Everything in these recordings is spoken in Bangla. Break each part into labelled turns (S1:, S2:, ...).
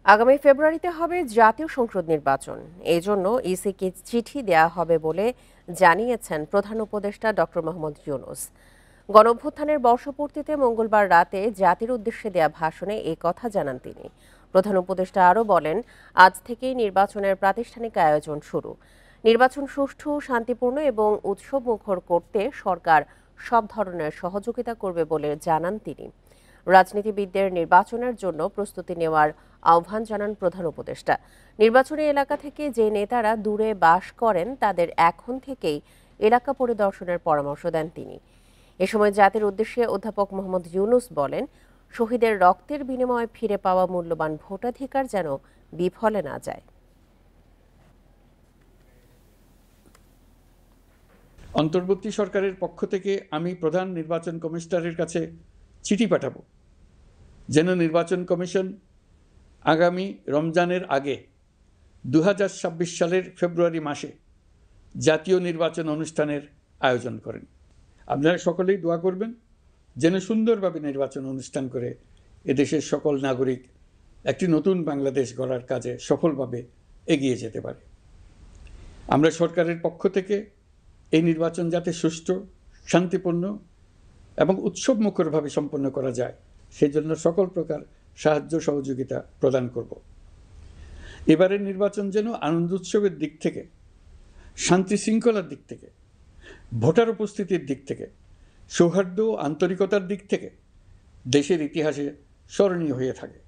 S1: আগামী ফেব্রুয়ারিতে হবে জাতীয় সংসদ নির্বাচন। এই জন্য ইসিকে চিঠি দেয়া হবে বলে জানিয়েছেন প্রধান উপদেষ্টা ডক্টর মোহাম্মদ ইউনূস। গণঅভ্যুত্থানের বর্ষপূর্তিতে মঙ্গলবার রাতে জাতির উদ্দেশ্যে দেয়া ভাষণে এই কথা জানান তিনি। প্রধান উপদেষ্টা আরও বলেন, আজ থেকেই নির্বাচনের প্রাতিষ্ঠানিক আয়োজন শুরু। নির্বাচন সুষ্ঠু, শান্তিপূর্ণ এবং উৎসবমুখর করতে সরকার সব ধরনের সহযোগিতা করবে বলে জানান তিনি। রাজনীতিবিদদের নির্বাচনের জন্য প্রস্তুতি নেওয়ার আহ্বান জানান প্রধান উপদেষ্টা। নির্বাচনী এলাকা থেকে যে নেতারা দূরে বাস করেন তাদের এখন থেকেই এলাকা পরিদর্শনের পরামর্শ দেন তিনি। এ সময় জাতির উদ্দেশ্যে অধ্যাপক মোহাম্মদ ইউনূস বলেন, শহীদের রক্তের বিনিময়ে ফিরে পাওয়া মূল্যবান ভোটাধিকার যেন বিফলে না যায়।
S2: অন্তর্বর্তী সরকারের পক্ষ থেকে আমি প্রধান নির্বাচন কমিশনারের কাছে চিঠি পাঠাবো যেন নির্বাচন কমিশন আগামী রমজানের আগে 2026 সালের ফেব্রুয়ারি মাসে জাতীয় নির্বাচন অনুষ্ঠানের আয়োজন করেন। আপনারা সকলেই দোয়া করবেন যেন সুন্দরভাবে নির্বাচন অনুষ্ঠান করে এদেশের সকল নাগরিক একটি নতুন বাংলাদেশ গড়ার কাজে সফলভাবে এগিয়ে যেতে পারে। আমরা সরকারের পক্ষ থেকে এই নির্বাচন যাতে সুষ্ঠু, শান্তিপূর্ণ এবং উৎসবমুখরভাবে সম্পন্ন করা যায় সেজন্য সকল প্রকার সাহায্য সহযোগিতা প্রদান করব। এবারের নির্বাচন যেন আনন্দ উৎসবের দিক থেকে, শান্তি শৃঙ্খলার দিক থেকে, ভোটার উপস্থিতির দিক থেকে, সৌহার্দ্য ও আন্তরিকতার দিক থেকে দেশের ইতিহাসে স্মরণীয় হয়ে থাকে।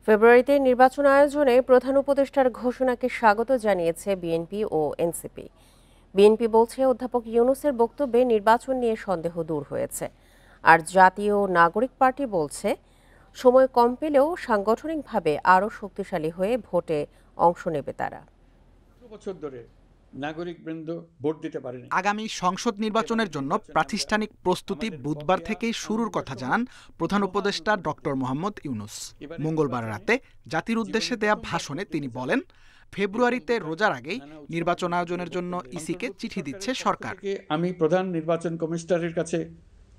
S1: ফেব্রুয়ারিতে নির্বাচন আয়োজনে প্রধান উপদেষ্টার ঘোষণাকে স্বাগত জানিয়েছে বিএনপি ও এনসিপি। বিএনপি বলছে, অধ্যাপক ইউনূসের বক্তব্যে নির্বাচন নিয়ে সন্দেহ দূর হয়েছে। আর জাতীয় নাগরিক পার্টি বলছে, সময় কম পেলেও সাংগঠনিকভাবে আরও শক্তিশালী হয়ে ভোটে অংশ নেবে তারা।
S2: বছর ধরে নাগরিকবৃন্দ ভোট দিতে পারেনি।
S3: আগামী সংসদ নির্বাচনের জন্য প্রাতিষ্ঠানিক প্রস্তুতি বুধবার থেকেই শুরুর কথা জানান প্রধান উপদেষ্টা ডক্টর মোহাম্মদ ইউনূস। মঙ্গলবার রাতে জাতির উদ্দেশ্যে দেয়া ভাষণে তিনি বলেন, ফেব্রুয়ারিতে রোজার আগেই নির্বাচন আয়োজনের জন্য ইসিকে চিঠি দিচ্ছে সরকার।
S2: আমি প্রধান নির্বাচন কমিশনারের কাছে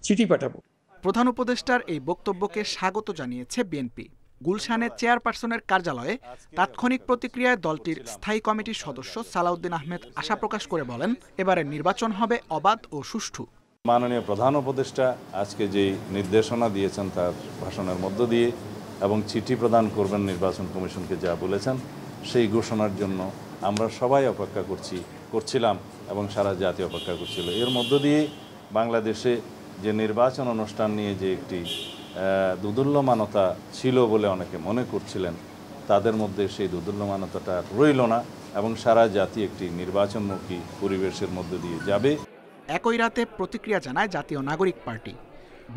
S2: চিঠি পাঠাবো।
S3: প্রধান উপদেষ্টার এই বক্তব্যকে স্বাগত জানিয়েছে বিএনপি। গুলশানের চেয়ারপারসনের কার্যালয়ে তাৎক্ষণিক প্রতিক্রিয়ায় দলটির স্থায়ী কমিটির সদস্য সালাউদ্দিন আহমেদ আশা প্রকাশ করে বলেন, এবারের নির্বাচন হবে অবাধ ও সুষ্ঠু।
S4: মাননীয় প্রধান উপদেষ্টা আজকে যেই নির্দেশনা দিয়েছেন তার ভাষণের মধ্য দিয়ে এবং চিঠি প্রদান করবেন নির্বাচন কমিশনকে যা বলেছেন সেই ঘোষণার জন্য আমরা সবাই অপেক্ষা করছিলাম এবং সারা জাতি অপেক্ষা করছিল। এর মধ্য দিয়ে বাংলাদেশে যে নির্বাচন অনুষ্ঠান নিয়ে যে একটি দুদুল্যমানতা ছিল বলে অনেকে মনে করছিলেন, তাদের মধ্যে সেই দুদুল্যমানতাটা রইল না এবং সারা জাতি একটি নির্বাচনমুখী পরিবেশের মধ্য দিয়ে যাবে।
S3: একই রাতে প্রতিক্রিয়া জানায় জাতীয় নাগরিক পার্টি।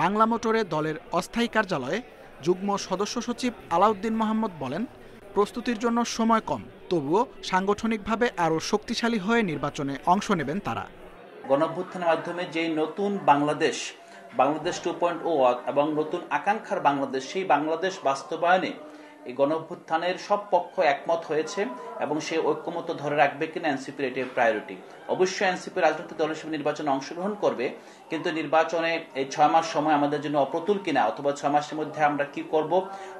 S3: বাংলা মোটরে দলের অস্থায়ী কার্যালয়ে যুগ্ম সদস্য সচিব আলাউদ্দিন মোহাম্মদ বলেন, প্রস্তুতির জন্য সময় কম, তবুও সাংগঠনিকভাবে আরও শক্তিশালী হয়ে নির্বাচনে অংশ নেবেন তারা।
S5: গণঅভ্যুত্থানের মাধ্যমে যে নতুন বাংলাদেশ 2.0 এবং নতুন আকাঙ্ক্ষার বাংলাদেশ, সেই বাংলাদেশ বাস্তবায়নে এই গণঅভ্যুত্থানের সব পক্ষ একমত হয়েছে এবং সে ঐক্যমত ধরে রাখবে কিনা এনসিপির এটাই প্রায়োরিটি। অবশ্যই এনসিপি রাজনৈতিক দল হিসেবে নির্বাচনে অংশগ্রহণ করবে, কিন্তু নির্বাচনে এই 6 মাস সময় আমাদের জন্য অপ্রতুল কিনা অথবা 6 মাসের মধ্যে আমরা কি করব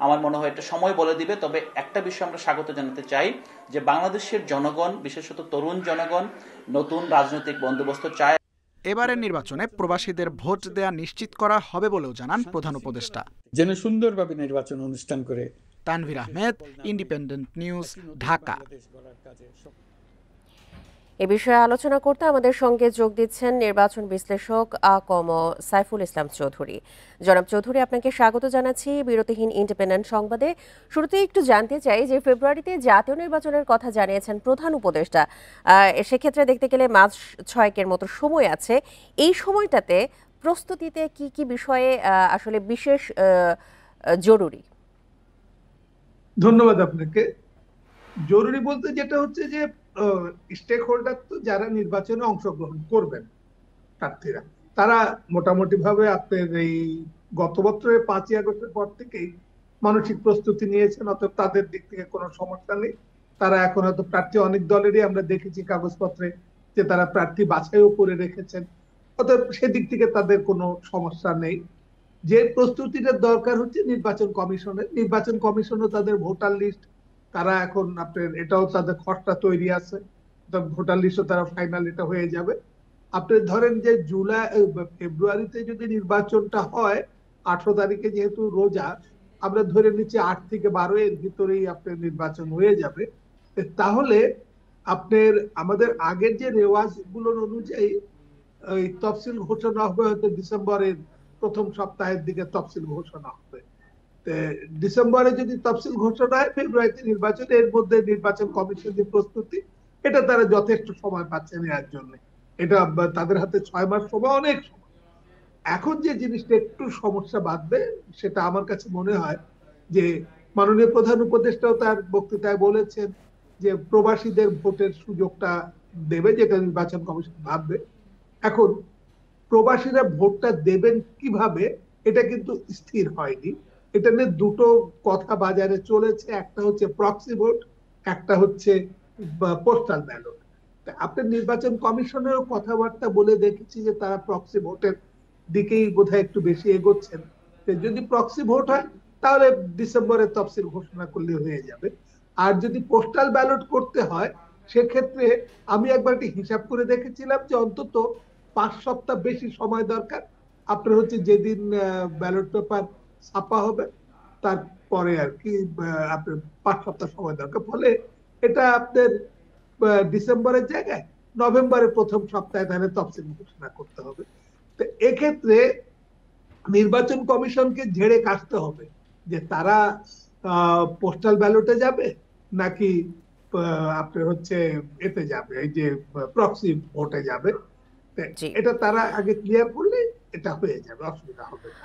S5: আমার মনে হয় এটা সময় বলে দিবে। তবে একটা বিষয় আমরা স্বাগত জানাতে চাই যে বাংলাদেশের জনগণ, বিশেষত তরুণ জনগণ নতুন রাজনৈতিক বন্দোবস্ত চায়।
S3: এবারের নির্বাচনে প্রবাসীদের ভোট দেয়া নিশ্চিত করা হবে বলেও জানান প্রধান উপদেষ্টা।
S2: যেন সুন্দরভাবে নির্বাচন অনুষ্ঠান করে।
S3: Tanvir Ahmed, Independent News, Dhaka.
S1: এ বিষয়ে আলোচনা করতে আমাদের সঙ্গে যোগ দিচ্ছেন নির্বাচন বিশ্লেষক আ.ক.ম সাইফুল ইসলাম চৌধুরী। জনাব চৌধুরী, আপনাকে স্বাগত জানাচ্ছি বিরতিহীন ইন্ডিপেন্ডেন্ট সংবাদে। শুরুতে একটু জানতে চাই যে ফেব্রুয়ারিতে জাতীয় নির্বাচনের কথা জানিয়েছেন প্রধান উপদেষ্টা, সেক্ষেত্রে দেখতে গেলে মাস 6 মতো সময় আছে। এই সময়টাতে প্রস্তুতিতে কি কি বিষয়ে আসলে বিশেষ জরুরি?
S6: ধন্যবাদ আপনাকে। জরুরি বলতে যেটা হচ্ছে যে স্টেক হোল্ডার, তো যারা নির্বাচনে অংশগ্রহণ করবেন প্রার্থীরা, তারা মোটামুটি ভাবে আপনার এই গত বছরের 5ই আগস্টের পর থেকেই মানসিক প্রস্তুতি নিয়েছেন, অতএব তাদের দিক থেকে কোনো সমস্যা নেই। তারা এখন হয়তো প্রার্থী অনেক দলেরই আমরা দেখেছি কাগজপত্রে যে তারা প্রার্থী বাছাইও করে রেখেছেন, অতএব সেদিক থেকে তাদের কোনো সমস্যা নেই। যে প্রস্তুতিটা দরকার হচ্ছে নির্বাচন কমিশনের। নির্বাচন কমিশনও তাদের ভোটার লিস্ট, তারা এখন আপনার এটাও তাদের খসড়া তৈরি আছে, ভোটার লিস্টও তারা ফাইনাল এটা হয়ে যাবে। আপনি ধরেন যে ফেব্রুয়ারিতে যদি নির্বাচনটা হয়, 18 তারিখে যেহেতু রোজা, আমরা ধরে নিচ্ছি 8 থেকে 12 এর ভিতরেই আপনার নির্বাচন হয়ে যাবে। তাহলে আপনার আমাদের আগের যে রেওয়াজ গুলোর অনুযায়ী ওই তফসিল ঘোষণা হবে হয়তো ডিসেম্বরের প্রথম সপ্তাহের দিকে তফসিল ঘোষণা হবে। ডিসেম্বরে যদি তফসিল ঘোষণা হয়, ফেব্রুয়ারিতে নির্বাচন, এর মধ্যে নির্বাচন কমিশন যে প্রস্তুতি, এটা তারা যথেষ্ট সময় পাচ্ছে নেওয়ার জন্য। এটা তাদের হাতে 6 মাস সময়, অনেক সময়। এখন যে জিনিসটা একটু সমস্যা বাঁধবে, সেটা আমার কাছে মনে হয় যে মাননীয় প্রধান উপদেষ্টাও তার বক্তৃতায় বলেছেন যে প্রবাসীদের ভোটের সুযোগটা দেবে, যেটা নির্বাচন কমিশন ভাববে। এখন প্রবাসীরা ভোটটা দেবেন কিভাবে, এটা কিন্তু স্থির হয়নি। এটা নিয়ে দুটো কথা বাজারে চলেছে, একটা হচ্ছে প্রক্সি ভোট, একটা হচ্ছে পোস্টাল ব্যালট। আপনার নির্বাচন কমিশনেরও কথাবার্তা বলে দেখেছি যে তারা প্রক্সি ভোটের দিকেই বোধহয় একটু বেশি এগোচ্ছেন। যদি প্রক্সি ভোট হয় তাহলে ডিসেম্বরে তফসিল ঘোষণা করলে হয়ে যাবে। আর যদি পোস্টাল ব্যালট করতে হয়, সেক্ষেত্রে আমি একবার হিসাব করে দেখেছিলাম যে অন্তত 5 সপ্তাহ বেশি সময় দরকার। আপনার হচ্ছে যেদিন ব্যালট পেপার ছাপা হবে তারপরে আর কি আপনার 5 সপ্তাহ সময় দরকার। ফলে এটা আপনার ডিসেম্বরের জায়গায় নভেম্বরের প্রথম সপ্তাহে তাহলে তফসিল ঘোষণা করতে হবে। তো এক্ষেত্রে নির্বাচন কমিশনকে ঝেড়ে কাটতে হবে যে তারা পোস্টাল ব্যালটে যাবে নাকি আপনার হচ্ছে এতে যাবে, এই যে প্রক্সি ভোটে যাবে। এটা তারা আগে ক্লিয়ার করলে এটা হয়ে যাবে, অসুবিধা হবে না।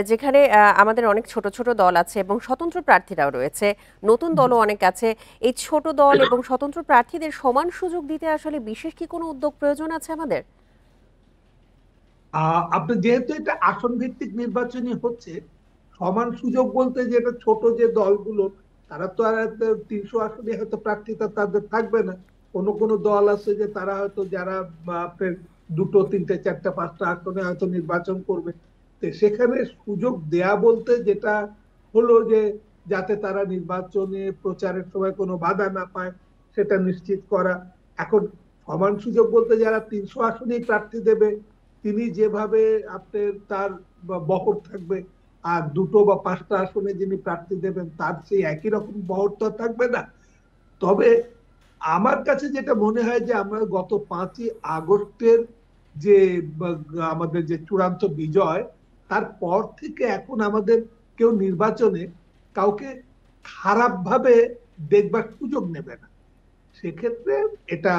S1: যেখানে আমাদের অনেক ছোট ছোট দল আছে এবং স্বতন্ত্র প্রার্থীরাও রয়েছে, নতুন দলও অনেক আছে, এই ছোট দল এবং স্বতন্ত্র প্রার্থীদের সমান সুযোগ দিতে আসলে বিশেষ কি কোনো উদ্যোগ প্রয়োজন আছে আমাদের?
S6: আপনার যেহেতু এটা আসন ভিত্তিক নির্বাচনই হচ্ছে, সমান সুযোগ বলতে যেটা ছোট যে দলগুলো, তারা তো আর 300 আসনে হয়তো প্রার্থীতা তাদের থাকবে না। কোন দল আছে যে তারা হয়তো যারা আপনার 2, 3, 4, 5টা আসনে হয়তো নির্বাচন করবে। তো সেখানে সুযোগ দেয়া বলতে যেটা হলো যে যাতে তারা নির্বাচনে প্রচারের সময় কোনো বাধা না পায়, সেটা নিশ্চিত করা। এখন সমান সুযোগ বলতে যারা 300 আসনেই প্রার্থী দেবে, তিনি যেভাবে আপনার তার বহর থাকবে, আর 2 বা 5টা আসনে যিনি প্রার্থী দেবেন তার সেই একই রকম বহর তো থাকবে না। তবে আমার কাছে যেটা মনে হয় যে আমরা গত 5ই আগস্টের যে আমাদের যে চূড়ান্ত বিজয়, তারপর থেকে এখন আমাদের কেউ নির্বাচনে কাউকে খারাপ ভাবে দেখবার সুযোগ নেবে না। সেক্ষেত্রে এটা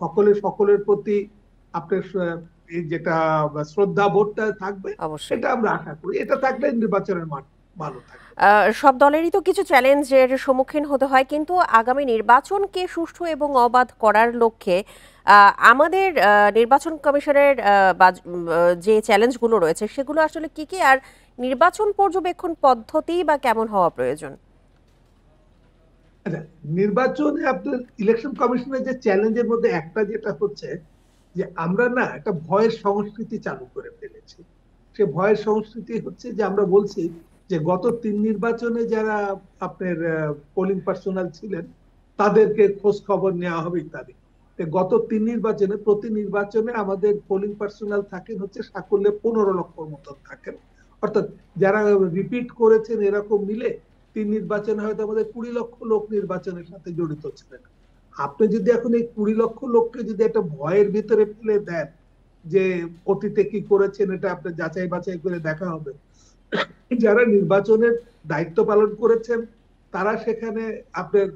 S6: সকলের প্রতি আপনার এই যেটা শ্রদ্ধা বোধটা থাকবে, এটা আমরা আশা করি। এটা থাকলে নির্বাচনের মান ভালো থাকবে।
S1: সব দলেরই তো কিছু চ্যালেঞ্জের সম্মুখীন হতে হয়, কিন্তু আগামী নির্বাচনকে সুষ্ঠু এবং অবাধ করার লক্ষ্যে আমাদের নির্বাচন কমিশনের যে চ্যালেঞ্জগুলো রয়েছে সেগুলো আসলে কি কি, আর নির্বাচন পর্যবেক্ষণ পদ্ধতি বা কেমন হওয়া প্রয়োজন?
S6: নির্বাচনে আপনার ইলেকশন কমিশনের যে চ্যালেঞ্জের মধ্যে একটা যেটা হচ্ছে যে আমরা না একটা ভয়ের সংস্কৃতি চালু করে ফেলেছি। সে ভয়ের সংস্কৃতি হচ্ছে যে আমরা বলছি যে গত 3 নির্বাচনে যারা আপনার পোলিং পার্সোনাল ছিলেন তাদেরকে খোঁজ খবর নেওয়া হবে ইত্যাদি। গত 3 নির্বাচনে প্রতি নির্বাচনে আমাদের পোলিং পার্সোনাল থাকেন হচ্ছে সাকল্যে 15 লক্ষর মতন থাকেন। অর্থাৎ যারা রিপিট করেছেন এরকম মিলে 3 নির্বাচনে হয়তো আমাদের 20 লক্ষ লোক নির্বাচনের সাথে জড়িত ছিলেন। আপনি যদি এখন এই 20 লক্ষ লোককে যদি একটা ভয়ের ভিতরে ফেলে দেন যে অতীতে কি করেছেন এটা আপনি যাচাই বাছাই করে দেখা হবে, যারা নির্বাচনের দায়িত্ব পালন করেছেন তারা সেখানে আপনার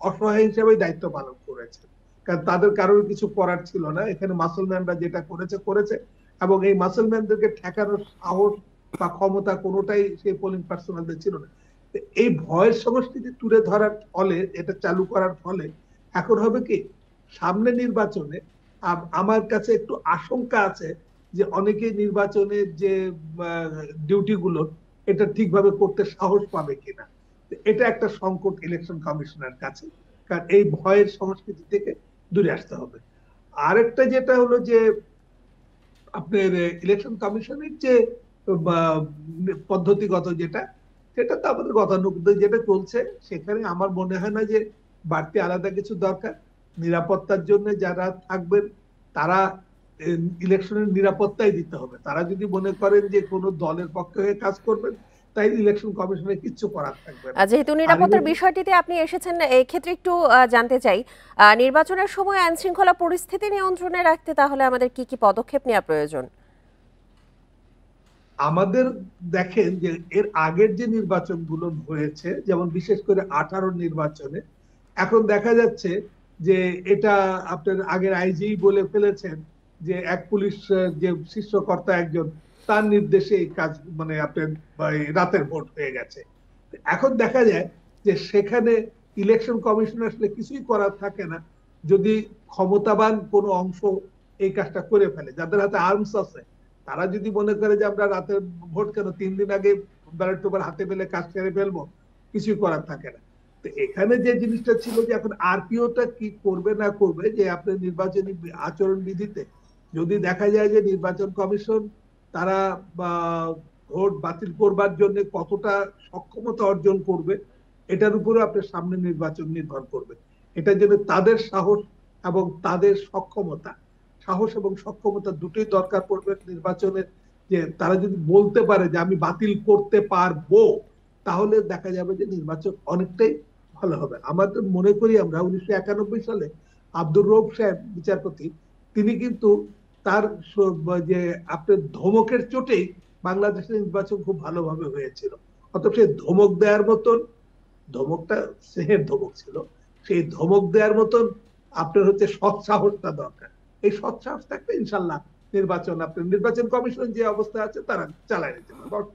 S6: অসহায় হিসেবে দায়িত্ব পালন করেছেন, কারণ তাদের কারোর কিছু করার ছিল না। এখানে মাসলম্যানরা যেটা করেছে এবং এই মাসলম্যানদেরকে ঠেকানোর সাহস বা ক্ষমতা কোনোটাই সেই পোলিং পার্সোনালদের ছিল না। এই ভয়ের সংস্কৃতি তুলে ধরার ফলে, এটা চালু করার ফলে এখন হবে কি, সামনে নির্বাচনে আমার কাছে একটু আশঙ্কা আছে যে অনেকে নির্বাচনের যে ডিউটি গুলো এটা ঠিকভাবে করতে সাহস পাবে কিনা। এটা একটা সংকট ইলেকশন কমিশনের কাছে, কারণ এই ভয়ের সংস্কৃতি থেকে দূরে আসতে হবে। আরেকটা যেটা হলো যে আপনার ইলেকশন কমিশনের যে বা পদ্ধতিগত সেটা তো আমাদের গতানুগতিক যেটা চলছে, সেখানে আমার মনে হয় না যে বাড়তি আলাদা কিছু দরকার। নিরাপত্তার জন্য যারা থাকবেন তারা ইলেকশনের নিরাপত্তাই দিতে হবে। তারা যদি মনে করেন যে কোনো দলের পক্ষে হয়ে কাজ করবেন, তাই ইলেকশন কমিশনের কিচ্ছু করার থাকবে না।
S1: যেহেতু নিরাপত্তার বিষয়টিতে আপনি এসেছেন, এই ক্ষেত্রে একটু জানতে চাই, নির্বাচনের সময় আইন শৃঙ্খলা পরিস্থিতি নিয়ন্ত্রণে রাখতে তাহলে আমাদের কি কি পদক্ষেপ নেওয়া প্রয়োজন?
S6: আমাদের দেখেন যে এর আগের যে নির্বাচনগুলো হয়েছে, যেমন বিশেষ করে 18 নির্বাচনে, এখন দেখা যাচ্ছে যে এটা আপনার আগের আইজি বলে ফেলেছেন যে এক পুলিশ যে শীর্ষকর্তা একজন, তার নির্দেশে এই কাজ মানে আপনার রাতের ভোট হয়ে গেছে। এখন দেখা যায় যে সেখানে ইলেকশন কমিশন আসলে কিছুই করার থাকে না যদি ক্ষমতাবান কোনো অংশ এই কাজটা করে ফেলে, যাদের হাতে আর্মস আছে। তারা যদি মনে করে যে আমরা রাতের ভোট কেন 3 দিন আগে ব্যালট পেপার হাতে পেলে কাজ সেরে ফেলবো, কিছুই করার থাকে না। তো এখানে যে জিনিসটা ছিল যে এখন আরপিওটা কি করবে না করবে, যে আপনার নির্বাচনী আচরণ বিধিতে যদি দেখা যায় যে নির্বাচন কমিশন তারা ভোট বাতিল করবার জন্য কতটা সক্ষমতা অর্জন করবে, এটার উপরে আপনার সামনে নির্বাচন নির্ভর করবে। এটার জন্য তাদের সাহস এবং তাদের সক্ষমতা, সাহস এবং সক্ষমতা দুটোই দরকার পড়বে নির্বাচনের। যে তারা যদি বলতে পারে যে আমি বাতিল করতে পারবো, তাহলে দেখা যাবে যে নির্বাচন অনেকটাই ভালো হবে। আমাদের মনে করি আমরা 1991 সালে আব্দুর রউফ সাহেব বিচারপতি, তিনি কিন্তু তার যে আপনার ধমকের চোটেই বাংলাদেশের নির্বাচন খুব ভালোভাবে হয়েছিল। অথচ সেই ধমক দেওয়ার মতন, ধমকটা স্নেহের ধমক ছিল, সেই ধমক দেওয়ার মতন আপনার হচ্ছে সৎসাহসটা দরকার। এই সৎসাহস থাকলে ইনশাল্লাহ আপনার নির্বাচন কমিশন যে অবস্থা আছে তারা চালায় নিতে পারবে।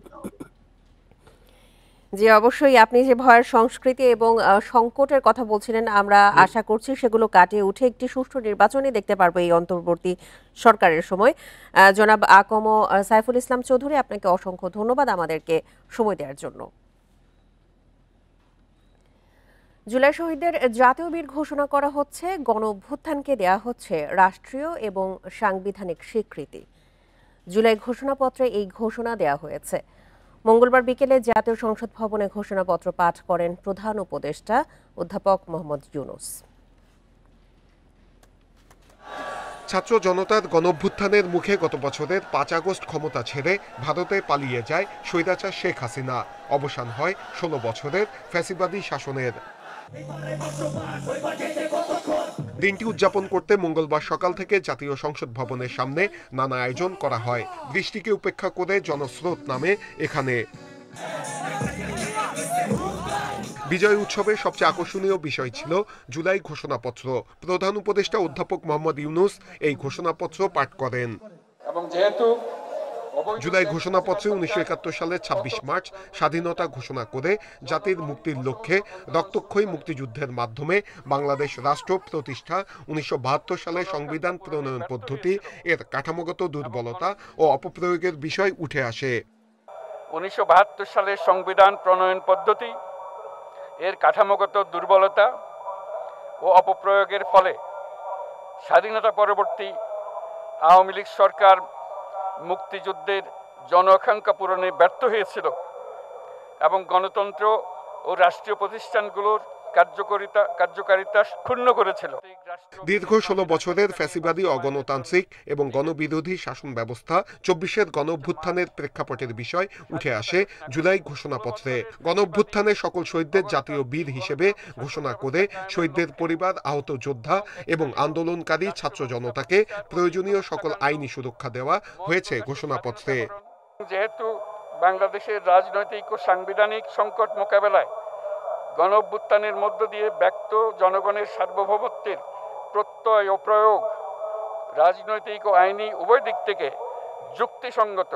S1: জি, অবশ্যই আপনি যে ভয়ের সংস্কৃতি এবং সংকটের কথা বলছিলেন, আমরা আশা করছি সেগুলো কাটিয়ে উঠে একটি সুষ্ঠু নির্বাচনই দেখতে পারবো এই অন্তর্বর্তী সরকারের সময়। জনাব আকম সাইফুল ইসলাম চৌধুরী, আপনাকে অসংখ্য ধন্যবাদ আমাদেরকে সময় দেওয়ার জন্য। জুলাই শহীদদের জাতীয় বীর ঘোষণা করা হচ্ছে, গণ অভ্যুত্থানকে দেয়া হচ্ছে রাষ্ট্রীয় এবং সাংবিধানিক স্বীকৃতি। জুলাই ঘোষণাপত্রে এই ঘোষণা দেয়া হয়েছে। মঙ্গলবার বিকেলে জাতীয় সংসদ ভবনে ঘোষণাপত্র পাঠ করেন প্রধান উপদেষ্টা অধ্যাপক মোহাম্মদ ইউনূস।
S7: ছাত্র জনতার গণঅভ্যুত্থানের মুখে গত বছরের 5 আগস্ট ক্ষমতা ছেড়ে ভারতে পালিয়ে যায় স্বৈরাচার শেখ হাসিনা। অবসান হয় 16 বছরের ফ্যাসিবাদী শাসনের। দিনটি উদযাপন করতে মঙ্গলবার সকাল থেকে জাতীয় সংসদ ভবনের সামনে নানা আয়োজন করা হয়। বৃষ্টিকে উপেক্ষা করে জনস্রোত নামে এখানে। বিজয় উৎসবের সবচেয়ে আকর্ষণীয় বিষয় ছিল জুলাই ঘোষণাপত্র। প্রধান উপদেষ্টা অধ্যাপক মোহাম্মদ ইউনূস এই ঘোষণাপত্র পাঠ করেন। এবং যেহেতু জুলাই ঘোষণাপত্রে 1971 সালের 26 মার্চ স্বাধীনতা ঘোষণা করে জাতির মুক্তির লক্ষ্যে রক্তক্ষয়ী মুক্তিযুদ্ধের মাধ্যমে বাংলাদেশ রাষ্ট্র প্রতিষ্ঠা, 1972 সালে সংবিধান প্রণয়ন পদ্ধতি এর কাঠামোগত দুর্বলতা ও অপপ্রয়োগের বিষয় উঠে আসে।
S8: 1972 সালের সংবিধান প্রণয়ন পদ্ধতি এর কাঠামোগত দুর্বলতা ও অপপ্রয়োগের ফলে স্বাধীনতা পরবর্তী আওয়ামী লীগ সরকার মুক্তিযুদ্ধের জনআকাঙ্ক্ষা পূরণে ব্যর্থ হয়েছিল এবং গণতন্ত্র ও রাষ্ট্রীয় প্রতিষ্ঠানগুলোর কার্যকারিতা ক্ষুণ্ণ করেছিল।
S7: দীর্ঘ 16 বছরের ফ্যাসিবাদী অগণতান্ত্রিক এবং গণবিরোধী শাসন ব্যবস্থা 24-এর গণঅভ্যুত্থানের প্রেক্ষাপটের বিষয় উঠে আসে জুলাই ঘোষণাপত্রে। গণঅভ্যুত্থানে সকল শহীদদের জাতীয় বীর হিসেবে ঘোষণা করে শহীদদের পরিবার, আহত যোদ্ধা এবং আন্দোলনকারী ছাত্র জনতাকে প্রয়োজনীয় সকল আইনি সুরক্ষা দেওয়া হয়েছে ঘোষণাপত্রে।
S8: যেহেতু বাংলাদেশের রাজনৈতিক ও সাংবিধানিক সংকট মোকাবেলায় গণঅভ্যুত্থানের মধ্য দিয়ে ব্যক্ত জনগণের সার্বভৌমত্বের প্রত্যয় ও প্রয়োগ রাজনৈতিক ও আইনি উভয় দিক থেকে যুক্তিসঙ্গত,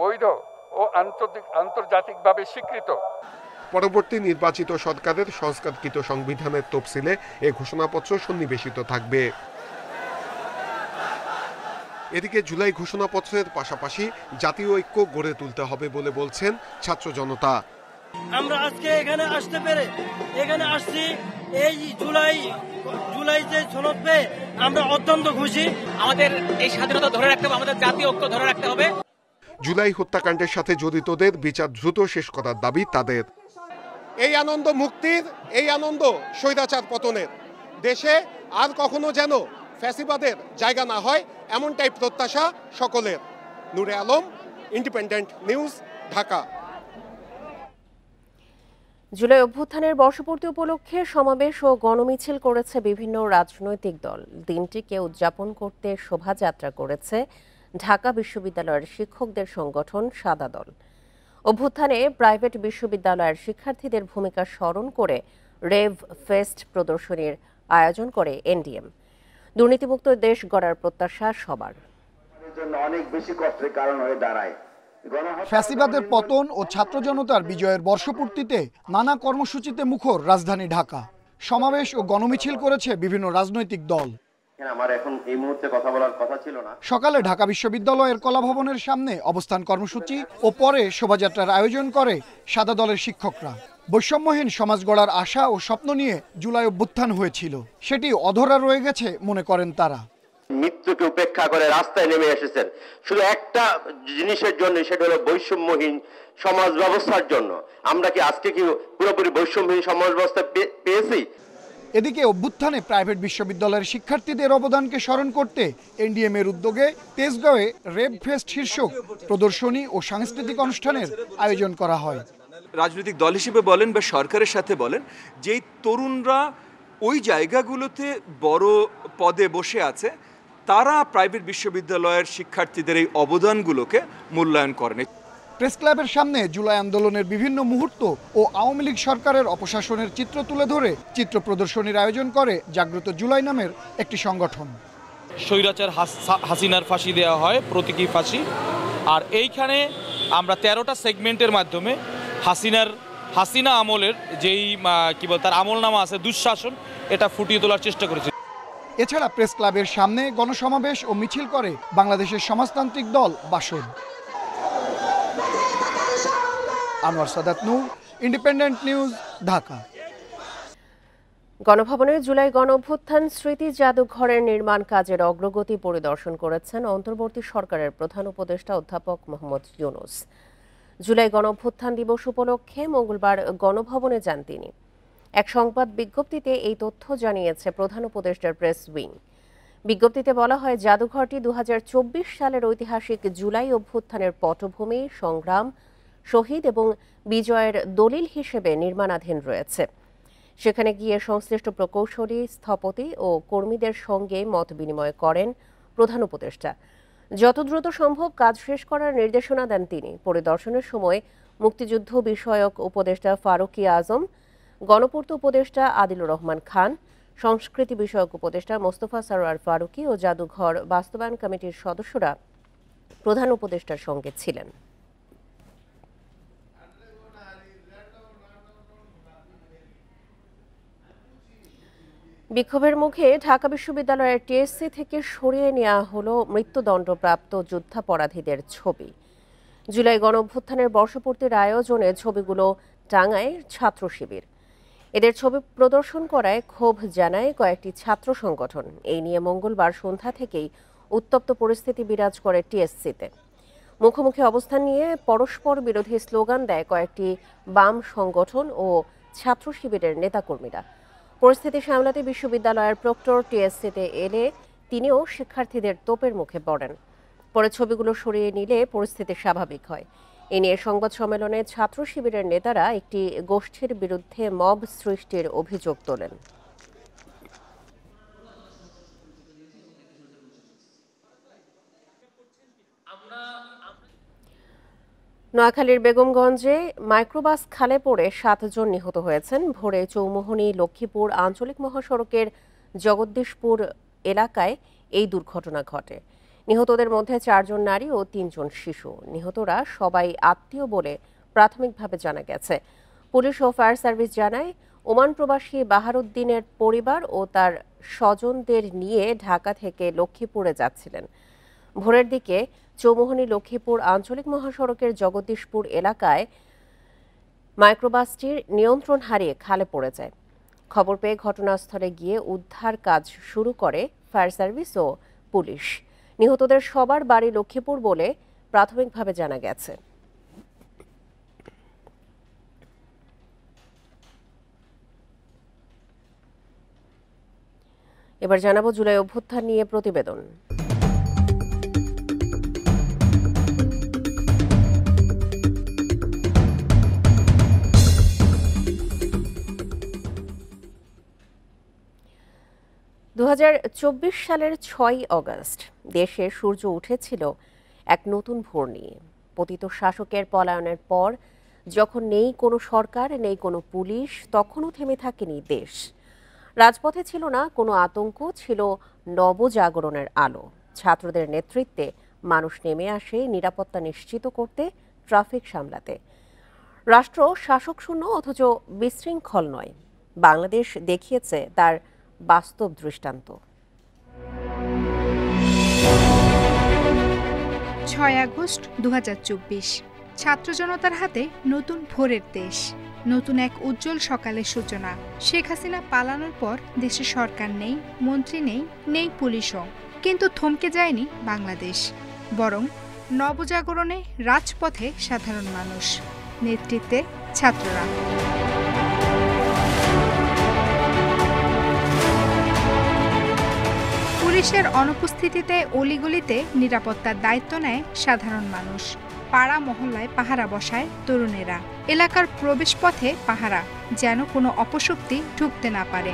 S8: বৈধ ও আন্তর্জাতিকভাবে স্বীকৃত।
S7: পরবর্তী নির্বাচিত সরকারের সংস্কারকৃত সংবিধানের তফসিলে এ ঘোষণাপত্র সন্নিবেশিত থাকবে। এদিকে জুলাই ঘোষণাপত্রের পাশাপাশি জাতীয় ঐক্য গড়ে তুলতে হবে বলে বলছেন ছাত্র জনতা।
S9: আমরা আজকে এখানে আসতে পেরে এখানে আসছি, এই জুলাই যে সনদ পেয়ে আমরা অত্যন্ত খুশি।
S10: আমাদের এই স্বাধীনতা ধরে রাখতে হবে, আমাদের জাতীয় ঐক্য ধরে রাখতে হবে।
S7: জুলাই হত্যাকাণ্ডের সাথে জড়িতদের বিচার দ্রুত শেষ করার দাবি তাদের। এই আনন্দ মুক্তির, এই আনন্দ স্বৈরাচার পতনের, দেশে আর কখনো যেন ফ্যাসিবাদের জায়গা না হয় এমনটাই প্রত্যাশা সকলের। নূরে আলম, ইন্ডিপেন্ডেন্ট নিউজ, ঢাকা।
S1: জুলাই অভ্যুত্থানের বর্ষপূর্তি উপলক্ষে সমাবেশ ও গণমিছিল করেছে বিভিন্ন রাজনৈতিক দল। দিনটিকে উদযাপন করতে শোভাযাত্রা করেছে ঢাকা বিশ্ববিদ্যালয়ের শিক্ষকদের সংগঠন সাদা দল। অভ্যুত্থানে প্রাইভেট বিশ্ববিদ্যালয়ের শিক্ষার্থীদের ভূমিকা স্মরণ করে রেভ ফেস্ট প্রদর্শনীর আয়োজন করে এনডিএম। দুর্নীতিমুক্ত দেশ গড়ার প্রত্যাশা সবার।
S10: অনেক বেশি কষ্টের কারণ হয়ে দাঁড়ায়।
S11: ফ্যাসিবাদের পতন ও ছাত্র জনতার বিজয়ের বর্ষপূর্তিতে নানা কর্মসূচিতে মুখর রাজধানী ঢাকা। সমাবেশ ও গণমিছিল করেছে বিভিন্ন রাজনৈতিক দল।
S10: আমার এখন এই মুহূর্তে কথা বলার কথা ছিল না।
S11: সকালে ঢাকা বিশ্ববিদ্যালয়ের কলাভবনের সামনে অবস্থান কর্মসূচি ও পরে শোভাযাত্রার আয়োজন করে সাদা দলের শিক্ষকরা। বৈষম্যহীন সমাজ গড়ার আশা ও স্বপ্ন নিয়ে জুলাই অভ্যুত্থান হয়েছিল, সেটি অধরা রয়ে গেছে মনে করেন তারা।
S10: মৃত্যুকে উপেক্ষা করে রাস্তায় নেমে এসেছেন শুধু একটা জিনিসের জন্য, সেটা হলো বৈষম্যহীন সমাজ ব্যবস্থার জন্য। আমরা কি আজকে কি পুরোপুরি বৈষম্যহীন সমাজ ব্যবস্থা পেয়েছি?
S11: এদিকে অভ্যুত্থানে প্রাইভেট বিশ্ববিদ্যালয়ের শিক্ষার্থীদের অবদানকে স্মরণ করতে এনডিএম এর উদ্যোগে তেজগাঁওয়ে রেভ ফেস্ট শীর্ষক প্রদর্শনী ও সাংস্কৃতিক অনুষ্ঠানের আয়োজন করা হয়।
S12: রাজনৈতিক দল হিসেবে বলেন বা সরকারের সাথে বলেন, যেই তরুণরা ওই জায়গাগুলোতে বড় পদে বসে আছে, তারা প্রাইভেট বিশ্ববিদ্যালয়ের শিক্ষার্থীদের এই অবদানগুলোকে মূল্যায়ন করেন।
S11: প্রেস ক্লাবের সামনে জুলাই আন্দোলনের বিভিন্ন মুহূর্ত ও আওয়ামী লীগ সরকারের অপশাসনের চিত্র তুলে ধরে চিত্র প্রদর্শনীর আয়োজন করে জাগ্রত জুলাই নামের একটি সংগঠন।
S13: স্বৈরাচার হাসিনার ফাঁসি দেওয়া হয়, প্রতীকী ফাঁসি। আর এইখানে আমরা 13টা সেগমেন্টের মাধ্যমে হাসিনা আমলের যেই তার আমলনামা আছে, দুঃশাসন, এটা ফুটিয়ে তোলার চেষ্টা করেছি।
S11: এছাড়া প্রেস ক্লাবের সামনে গণসমাবেশ ও মিছিল করে বাংলাদেশের সমাজতান্ত্রিক দল বাসদ। আনোয়ার সাদাত নূর, ইন্ডিপেন্ডেন্ট নিউজ, ঢাকা।
S1: গণভবনের জুলাই গণঅভ্যুত্থান স্মৃতি জাদুঘরের নির্মাণ কাজের অগ্রগতি পরিদর্শন করেছেন অন্তর্বর্তী সরকারের প্রধান উপদেষ্টা অধ্যাপক মোহাম্মদ ইউনূস। জুলাই গণঅভ্যুত্থান দিবস উপলক্ষে মঙ্গলবার গণভবনে যান তিনি। এক সংবাদ বিজ্ঞপ্তিতে এই তথ্য জানিয়েছে প্রধান উপদেষ্টার প্রেস উইং। বিজ্ঞপ্তিতে বলা হয়, জাদুঘরটি 2024 সালের ঐতিহাসিক জুলাই অভ্যুত্থানের পটভূমি, সংগ্রাম, শহীদ এবং বিজয়ের দলিল হিসেবে নির্মাণাধীন রয়েছে। সেখানে গিয়ে সংশ্লিষ্ট প্রকৌশলী, স্থপতি ও কর্মীদের সঙ্গে মত বিনিময় করেন প্রধান উপদেষ্টা। যত দ্রুত সম্ভব কাজ শেষ করার নির্দেশনা দেন তিনি। পরিদর্শনের সময় মুক্তিযুদ্ধ বিষয়ক উপদেষ্টা ফারুকী আজম, গণপূর্ত উপদেষ্টা আদিলুর রহমান খান, সংস্কৃতি বিষয়ক উপদেষ্টা মোস্তফা সরোয়ার ফারুকী ও জাদুঘর বাস্তবায়ন কমিটির সদস্যরা প্রধান উপদেষ্টার সঙ্গে ছিলেন। বিক্ষোভের মুখে ঢাকা বিশ্ববিদ্যালয়ের টিএসসি থেকে সরিয়ে নেওয়া হলো মৃত্যুদণ্ডপ্রাপ্ত যুদ্ধাপরাধীদের ছবি। জুলাই গণঅভ্যুত্থানের বর্ষপূর্তির আয়োজনে ছবিগুলো টাঙায় ছাত্র শিবির। এদের ছবি প্রদর্শন করায় ক্ষোভ জানায় কয়েকটি ছাত্র সংগঠন। এই নিয়ে মঙ্গলবার সন্ধ্যা থেকেই উত্তপ্ত পরিস্থিতি বিরাজ করে টিএসসিতে। মুখোমুখি অবস্থান নিয়ে পরস্পর বিরোধী স্লোগান দেয় কয়েকটি বাম সংগঠন ও ছাত্র শিবিরের নেতাকর্মীরা। পরিস্থিতি সামলাতে বিশ্ববিদ্যালয়ের প্রক্টর টিএসসিতে এলে তিনিও শিক্ষার্থীদের তোপের মুখে পড়েন। পরে ছবিগুলো সরিয়ে নিলে পরিস্থিতি স্বাভাবিক হয়। এ নিয়ে সংবাদ সম্মেলনে ছাত্র শিবিরের নেতারা একটি গোষ্ঠীর বিরুদ্ধে মব সৃষ্টির অভিযোগ তোলেন। নোয়াখালীর বেগমগঞ্জে মাইক্রোবাস খালে পড়ে 7 জন নিহত হয়েছেন। ভোরে চৌমোহনী লক্ষ্মীপুর আঞ্চলিক মহাসড়কের জগদ্দীশপুর এলাকায় এই দুর্ঘটনা ঘটে। নিহতদের মধ্যে 4 জন নারী ও 3 জন শিশু। নিহতরা সবাই আত্মীয় বলে প্রাথমিকভাবে জানা গেছে। পুলিশ ও ফায়ার সার্ভিস জানায়, ওমান প্রবাসী বাহারুদ্দিনের পরিবার ও তার স্বজনদের নিয়ে ঢাকা থেকে লক্ষ্মীপুরে যাচ্ছিলেন। ভোরের দিকে চৌমোহনী লক্ষ্মীপুর আঞ্চলিক মহাসড়কের জগদ্দীশপুর এলাকায় মাইক্রোবাসটির নিয়ন্ত্রণ হারিয়ে খালে পড়ে যায়। খবর পেয়ে ঘটনাস্থলে গিয়ে উদ্ধার কাজ শুরু করে ফায়ার সার্ভিস ও পুলিশ। নিহতদের সবার বাড়ি লক্ষ্মীপুর বলে প্রাথমিকভাবে জানা গেছে। এবার জানাবো জুলাই অভ্যুত্থান নিয়ে প্রতিবেদন। সালের ৬ অগস্ট দেশে সূর্য উঠেছিল এক নতুন ভোর নিয়ে। পতিত শাসকের পলায়নের পর যখন নেই কোনো সরকার, নেই কোনো পুলিশ, তখনও থেমে থাকেনি দেশ। রাজপথে ছিল না কোনো আতঙ্ক, ছিল নবজাগরণের আলো। ছাত্রদের নেতৃত্বে মানুষ নেমে আসে নিরাপত্তা নিশ্চিত করতে, ট্রাফিক সামলাতে। রাষ্ট্র শাসকশূন্য অথচ বিশৃঙ্খল নয়। বাংলাদেশ দেখিয়েছে তার বাস্তব দৃষ্টান্ত।
S14: ৬ আগস্ট ২০২৪, ছাত্র জনতার হাতে নতুন ভোরের দেশ, নতুন এক উজ্জ্বল সকালের সূচনা। শেখ হাসিনা পালানোর পর দেশে সরকার নেই, মন্ত্রী নেই, নেই পুলিশও। কিন্তু থমকে যায়নি বাংলাদেশ, বরং নবজাগরণে রাজপথে সাধারণ মানুষ, নেতৃত্বে ছাত্ররা। পুলিশের অনুপস্থিতিতে অলিগলিতে নিরাপত্তার দায়িত্ব নেয় সাধারণ মানুষ। পাড়া মহল্লায় পাহারা বসায় তরুণেরা। এলাকার প্রবেশপথে পাহারা, যেন কোনো অপশক্তি ঢুকতে না পারে।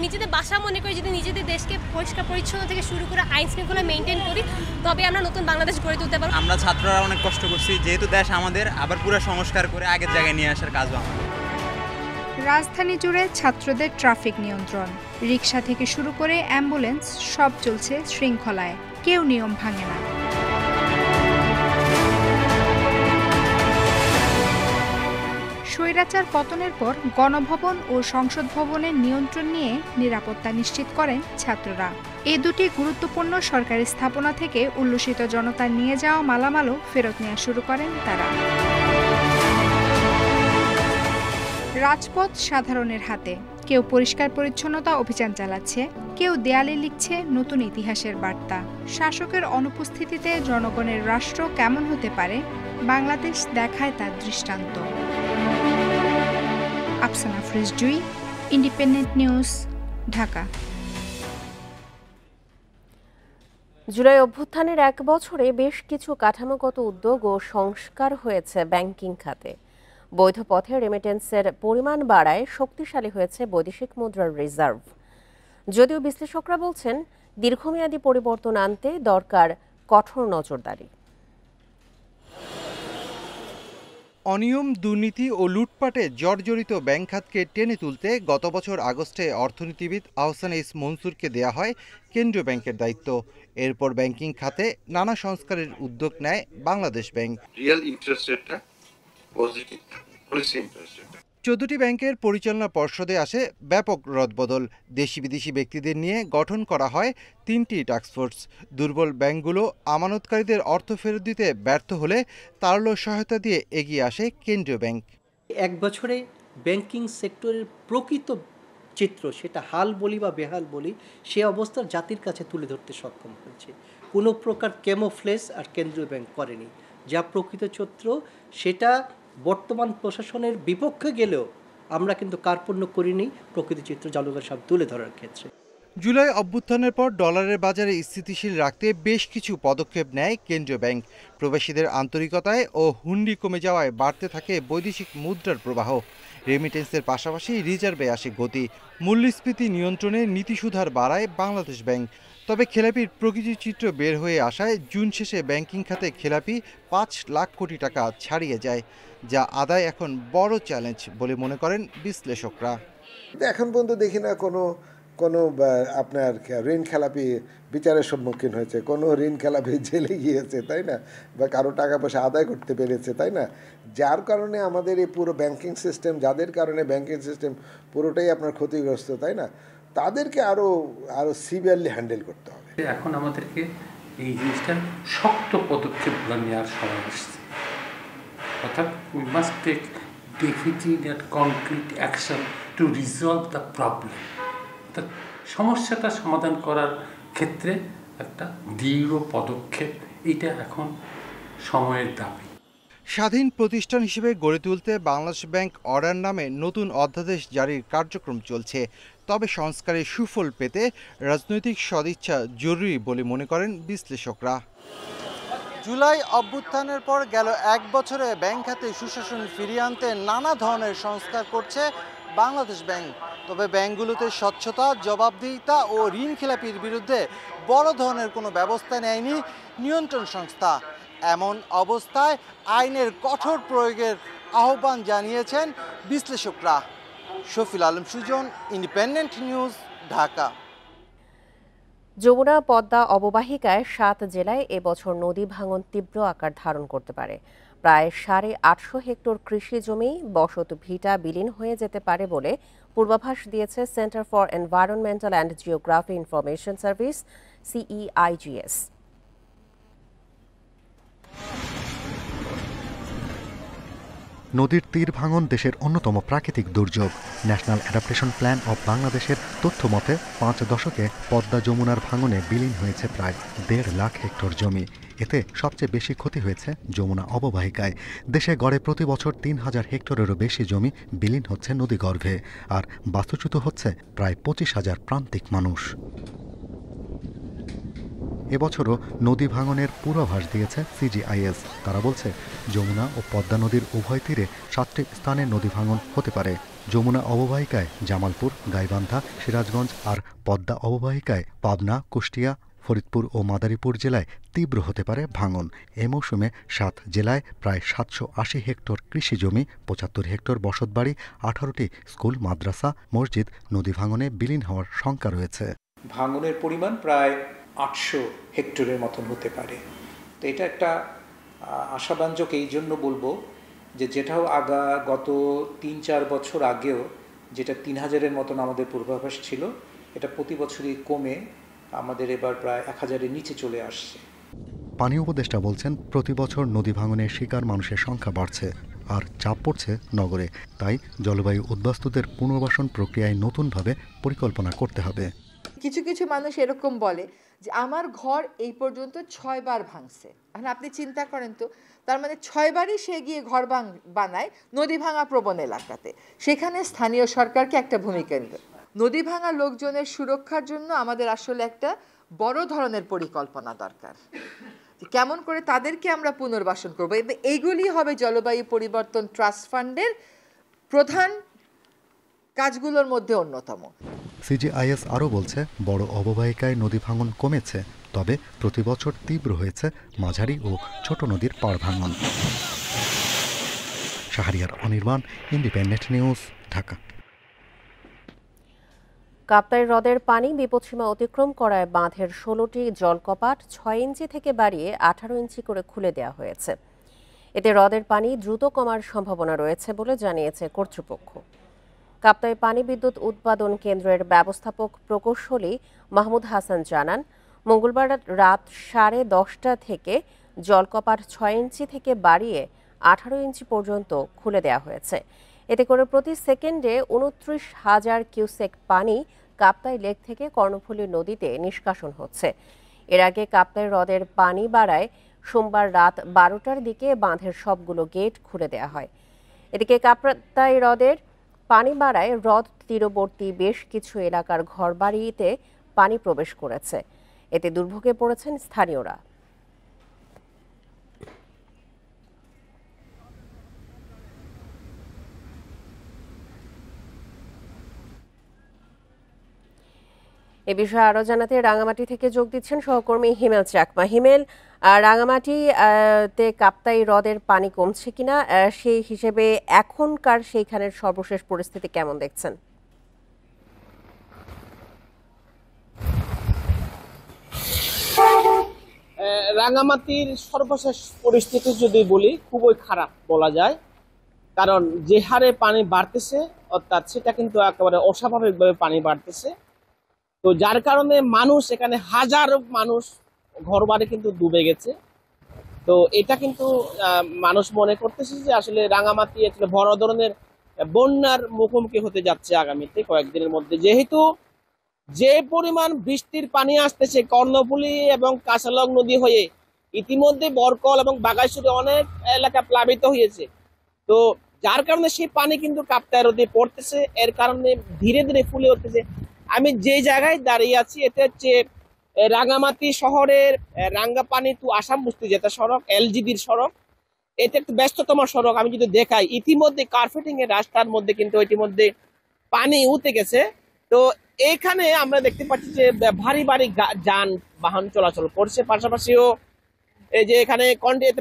S15: নিজেদের বাসা মনে করি, যদি নিজেদের দেশকে পরিষ্কার পরিচ্ছন্ন থেকে শুরু করে আইন শৃঙ্খলা মেনটেন করি, তবে আমরা নতুন বাংলাদেশ গড়ে তুলতে পারবো।
S16: আমরা ছাত্ররা অনেক কষ্ট করছি, যেহেতু দেশ আমাদের, আবার পুরো সংস্কার করে আগের জায়গায় নিয়ে আসার কাজ আমাদের।
S14: রাজধানী জুড়ে ছাত্রদের ট্রাফিক নিয়ন্ত্রণ, রিকশা থেকে শুরু করে অ্যাম্বুলেন্স, সব চলছে শৃঙ্খলায়, কেউ নিয়ম ভাঙে না। স্বৈরাচার পতনের পর গণভবন ও সংসদ ভবনের নিয়ন্ত্রণ নিয়ে নিরাপত্তা নিশ্চিত করেন ছাত্ররা। এই দুটি গুরুত্বপূর্ণ সরকারি স্থাপনা থেকে উল্লসিত জনতার নিয়ে যাওয়া মালামালও ফেরত নেওয়া শুরু করেন তারা। রাজপথ সাধারণের হাতে, কেউ পরিষ্কার পরিচ্ছন্নতা অভিযান চালাচ্ছে, কেউ দেয়ালে লিখছে নতুন ইতিহাসের বার্তা। শাসকের অনুপস্থিতিতে জনগণের রাষ্ট্র কেমন হতে পারে, বাংলাদেশ দেখায় তার দৃষ্টান্ত। আফসানা ফ্রিজ জুই, ইন্ডিপেন্ডেন্ট নিউজ, ঢাকা।
S1: জুলাই অভ্যুত্থানের ১ বছরে বেশ কিছু কাঠামোগত উদ্যোগ ও সংস্কার হয়েছে ব্যাংকিং খাতে। বৈধ পথে রেমিটেন্সের পরিমাণ বাড়ায় শক্তিশালী হয়েছে বৈদেশিক মুদ্রার রিজার্ভ। যদিও বিশ্লেষকরা বলছেন, দীর্ঘমেয়াদী পরিবর্তন আনতে দরকার কঠোর নজরদারি।
S17: অনিয়ম, দুর্নীতি ও লুটপাটে জর্জরিত ব্যাংক খাতকে টেনে তুলতে গত বছর আগস্টে অর্থনীতিবিদ আহসান এইচ মনসুরকে দেয়া হয় কেন্দ্রীয় ব্যাংকের দায়িত্ব। এরপর ব্যাংকিং খাতে নানা সংস্কারের উদ্যোগ নেয় বাংলাদেশ ব্যাংক। 14টি ব্যাংকের পরিচালনা পর্ষদে আসে ব্যাপক রদবদল। দেশি বিদেশি ব্যক্তিদের নিয়ে গঠন করা হয় 3টি টাস্কফোর্স। দুর্বল ব্যাংকগুলো আমানতকারীদের অর্থ ফেরত দিতে ব্যর্থ হলে তারল্য সহায়তা দিয়ে এগিয়ে আসে কেন্দ্রীয় ব্যাংক।
S18: 1 বছরে ব্যাংকিং সেক্টরের প্রকৃত চিত্র, সেটা হাল বলি বা বেহাল বলি, সে অবস্থার জাতির কাছে তুলে ধরতে সক্ষম হয়েছে। কোনো প্রকার ক্যামোফ্লেজ আর কেন্দ্রীয় ব্যাংক করেনি। যা প্রকৃত চিত্র, সেটা বর্তমান প্রশাসনের বিপক্ষে গেলেও আমরা কিন্তু কার্পণ্য করিনি প্রকৃত চিত্র জালুগার সাহেব তুলে ধরার ক্ষেত্রে।
S17: জুলাই অভ্যুত্থানের পর ডলারের বাজারে স্থিতিশীল রাখতে বেশ কিছু পদক্ষেপ নেয় কেন্দ্রীয় ব্যাংক। প্রবাসীদের আন্তরিকতায় ও হুন্ডি কমে যাওয়ায় বাড়তে থাকে বৈদেশিক মুদ্রার প্রবাহ। রেমিটেন্সের পাশাপাশি রিজার্ভে আসে গতি। মূল্যস্ফীতি নিয়ন্ত্রণে নীতি সুধার বাড়ায় বাংলাদেশ ব্যাংক। তবে খেলাপির প্রকৃত চিত্র বের হয়ে আসায় জুন শেষে ব্যাংকিং খাতে খেলাপি 5 লাখ কোটি টাকা ছাড়িয়ে যায়, যা আদায় এখন বড় চ্যালেঞ্জ বলে মনে করেন বিশ্লেষকরা।
S19: এখন পর্যন্ত দেখি না কোনো আপনার ঋণ খেলাপি বিচারের সম্মুখীন হয়েছে, কোনো ঋণ খেলাপি জেলে গিয়েছে, তাই না, বা কারো টাকা পয়সা আদায় করতে পেরেছে, তাই না। যার কারণে আমাদের এই পুরো ব্যাংকিং সিস্টেম, যাদের কারণে ব্যাংকিং সিস্টেম পুরোটাই আপনার ক্ষতিগ্রস্ত, তাই না, তাদেরকে আরো সিভিয়ারলি হ্যান্ডেল করতে হবে।
S20: এখন আমাদেরকে এই জিনিসটার শক্ত পদক্ষেপগুলো নেওয়ার সময় আসছে। অর্থাৎ we must take definite and concrete action to resolve the problem. অর্থাৎ সমস্যাটা সমাধান করার ক্ষেত্রে একটা দৃঢ় পদক্ষেপ এটা এখন সময়ের দাবি।
S17: স্বাধীন প্রতিষ্ঠান হিসেবে গড়ে তুলতে বাংলাদেশ ব্যাংক অর্ডার নামে নতুন অধ্যাদেশ জারির কার্যক্রম চলছে। তবে সংস্কারের সুফল পেতে রাজনৈতিক সদিচ্ছা জরুরি বলে মনে করেন বিশ্লেষকরা। জুলাই অভ্যুত্থানের পর গেল 1 বছরে ব্যাংক খাতে সুশাসন ফিরিয়ে আনতে নানা ধরনের সংস্কার করছে বাংলাদেশ ব্যাংক। তবে ব্যাংকগুলোতে স্বচ্ছতা, জবাবদিহিতা ও ঋণ খেলাপির বিরুদ্ধে বড় ধরনের কোনো ব্যবস্থা নেয়নি নিয়ন্ত্রণ সংস্থা। এমন অবস্থায় আইনের কঠোর প্রয়োগের আহ্বান জানিয়েছেন বিশ্লেষকরা। Shafil Alam Sujan, Independent News, Dhaka.
S1: যমুনা পদ্মা অববাহিকায় 7 জেলায় এবছর নদী ভাঙন তীব্র আকার ধারণ করতে পারে। প্রায় 850 হেক্টর কৃষি জমি, বসত ভিটা বিলীন হয়ে যেতে পারে বলে পূর্বাভাস দিয়েছে centre for environmental and geography information service CEIGS।
S21: নদীর তীর ভাঙন দেশের অন্যতম প্রাকৃতিক দুর্যোগ। ন্যাশনাল অ্যাডাপ্টেশন প্ল্যান অব বাংলাদেশের তথ্য মতে 5 দশকে পদ্মা যমুনার ভাঙনে বিলীন হয়েছে প্রায় 1.5 লাখ হেক্টর জমি। এতে সবচেয়ে বেশি ক্ষতি হয়েছে যমুনা অববাহিকায়। দেশে গড়ে প্রতি বছর 3000 হেক্টরেরও বেশি জমি বিলীন হচ্ছে নদীগর্ভে, আর বাস্তুচ্যুত হচ্ছে প্রায় 25,000 প্রান্তিক মানুষ। এবছরও নদী ভাঙনের পূর্বাভাস দিয়েছে CGIS। তারা বলছে যমুনা ও পদ্মা নদীর উভয় তীরে 7টি স্থানে নদী ভাঙন হতে পারে। যমুনা অববাহিকায় জামালপুর, গাইবান্ধা, সিরাজগঞ্জ আর পদ্মা অববাহিকায় পাবনা, কুষ্টিয়া, ফরিদপুর ও মাদারীপুর জেলায় তীব্র হতে পারে ভাঙন। এ মৌসুমে 7 জেলায় প্রায় 780 হেক্টর কৃষি জমি, 75 হেক্টর বসতবাড়ি, 18টি স্কুল, মাদ্রাসা, মসজিদ নদী ভাঙনে বিলীন হওয়ার শঙ্কা রয়েছে।
S22: ভাঙনের পরিমাণ প্রায় 800 হেক্টরের মতন হতে পারে। তো এটা একটা আশাব্যঞ্জক এই জন্য বলবো যে যেটাও গত 3-4 বছর আগেও যেটা 3000-এর মতন আমাদের পূর্বাভাস ছিল, এটা প্রতি বছরই কমে আমাদের এবার প্রায় 1000-এর নিচে চলে আসছে।
S21: পানি উপদেষ্টা বলছেন প্রতি বছর নদী ভাঙনের শিকার মানুষের সংখ্যা বাড়ছে আর চাপ পড়ছে নগরে। তাই জলবায়ু উদ্বাস্তুদের পুনর্বাসন প্রক্রিয়ায় নতুনভাবে পরিকল্পনা করতে হবে।
S23: কিছু কিছু মানুষ এরকম বলে যে আমার ঘর এই পর্যন্ত 6 বার ভাঙছে। এখন আপনি চিন্তা করেন তো, তার মানে 6 বারই সে গিয়ে ঘর বানায় নদী ভাঙা প্রবণ এলাকাতে। সেখানে স্থানীয় সরকারকে একটা ভূমিকা নিতে। নদী ভাঙা লোকজনের সুরক্ষার জন্য আমাদের আসলে একটা বড় ধরনের পরিকল্পনা দরকার, কেমন করে তাদেরকে আমরা পুনর্বাসন করবো। এইগুলি হবে জলবায়ু পরিবর্তন ট্রাস্ট ফান্ডের প্রধান কাজগুলোর মধ্যে অন্যতম।
S21: CGIS আরও বলছে বড় অববাহিকায় নদী ভাঙন কমেছে, তবে প্রতি বছর তীব্র হয়েছে মাঝারি ও ছোট নদীর পাড় ভাঙন। Shahriar Anirban, Independent News, Dhaka.
S1: কাপ্তাই হ্রদের পানি বিপদসীমা অতিক্রম করায় বাঁধের 16টি জলকপাট 6 ইঞ্চি থেকে বাড়িয়ে 18 ইঞ্চি করে খুলে দেওয়া হয়েছে। এতে হ্রদের পানি দ্রুত কমার সম্ভাবনা রয়েছে বলে জানিয়েছে কর্তৃপক্ষ। কাপ্তাই পানি বিদ্যুৎ উৎপাদন কেন্দ্রের ব্যবস্থাপক প্রকৌশলী মাহমুদ হাসান জানান, মঙ্গলবার রাত 10:30 থেকে জলকপাট 6 ইঞ্চি থেকে বাড়িয়ে 18 ইঞ্চি পর্যন্ত খুলে দেওয়া হয়েছে। এতে করে প্রতি সেকেন্ডে 29,000 কিউসেক পানি কাপ্তাই লেক থেকে কর্ণফুলী নদীতে নিষ্কাশন হচ্ছে। এর আগে কাপ্তাই হ্রদের পানি বাড়ায় সোমবার রাত 12টার দিকে বাঁধের সবগুলো গেট খুলে দেওয়া হয়। এদিকে কাপ্তাই হ্রদের পানি বাড়ায় হ্রদ তীরবর্তী বেশ কিছু এলাকার ঘরবাড়িতে পানি প্রবেশ করেছে। এতে দুর্ভোগে পড়েছেন স্থানীয়রা। এ বিষয়ে আরো জানাতে রাঙামাটি থেকে যোগ দিচ্ছেন সহকর্মী হিমেল চাকমা। হিমেল, রাঙামাটিতে কাপ্তাই হ্রদের পানি কমছে কিনা, সেই হিসেবে এখনকার সেইখানের সর্বশেষ পরিস্থিতি কেমন দেখছেন?
S24: রাঙামাটির সর্বশেষ পরিস্থিতি যদি বলি খুবই খারাপ বলা যায়, কারণ যে হারে পানি বাড়তেছে অর্থাৎ সেটা কিন্তু একেবারে অস্বাভাবিকভাবে পানি বাড়তেছে। তো যার কারণে মানুষ এখানে হাজার মানুষ ঘরবাড়ি কিন্তু ডুবে গেছে। তো এটা কিন্তু মানুষ মনে করতেছে যে আসলে রাঙামাটি আসলে বড় ধরনের বন্যার মুখোমুখি হতে যাচ্ছে আগামীতে কয়েকদিনের মধ্যে, যেহেতু যে পরিমাণ বৃষ্টির পানি আসতেছে কর্ণফুলী এবং কাঁচালং নদী হয়ে ইতিমধ্যে বরকল এবং বাগাইছড়ি অনেক এলাকা প্লাবিত হয়েছে। তো যার কারণে সেই পানি কিন্তু কাপ্তাই হ্রদে পড়তেছে, এর কারণে ধীরে ধীরে ফুলে উঠতেছে। আমি যে জায়গায় দাঁড়িয়ে আছি এটা হচ্ছে রাঙ্গামাটি শহরের রাঙ্গাপানি টু আসাম বস্তি যেটা সড়ক, এলজিডির সড়ক। এটা একটু ব্যস্ততম সড়ক। আমি যদি দেখাই, ইতিমধ্যে কার্পেটিং এর রাস্তার মধ্যে কিন্তু ইতিমধ্যে পানি উঠে গেছে। তো এখানে আমরা দেখতে পাচ্ছি যে ভারী ভারী যানবাহন চলাচল করছে। পাশাপাশিও এই যে এখানে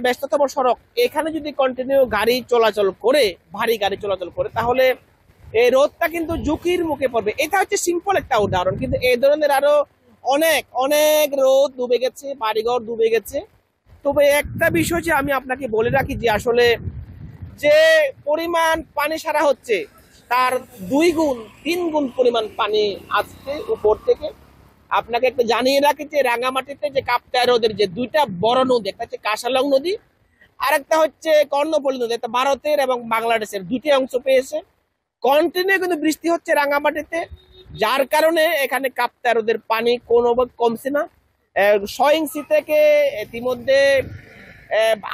S24: ব্যস্ততম সড়ক, এখানে যদি কন্টিনিউ গাড়ি চলাচল করে, ভারী গাড়ি চলাচল করে, তাহলে এই রোডটা কিন্তু ঝুঁকির মুখে পড়বে। এটা হচ্ছে সিম্পল একটা উদাহরণ, কিন্তু এই ধরনের আরো অনেক অনেক রোড ডুবে গেছে, বাড়িঘর ডুবে গেছে। তবে একটা বিষয় যে আমি আপনাকে বলে রাখি যে আসলে যে পরিমাণ পানি সারা হচ্ছে তার 2 গুণ 3 গুণ পরিমাণ পানি আসছে উপর থেকে। আপনাকে একটা জানিয়ে রাখি যে রাঙ্গামাটিতে যে কাপ্তাই হ্রদের যে 2টা বড় নদী, একটা হচ্ছে কাশালং নদী আর একটা হচ্ছে কর্ণফুলী নদী, এটা ভারতের এবং বাংলাদেশের 2টি অংশ পেয়েছে। কন্টিনিউ কিন্তু বৃষ্টি হচ্ছে রাঙ্গামাটিতে, যার কারণে এখানে কাপ্তাই হ্রদের পানি কোনোভাবে কমছে না। 6 ইঞ্চি থেকে ইতিমধ্যে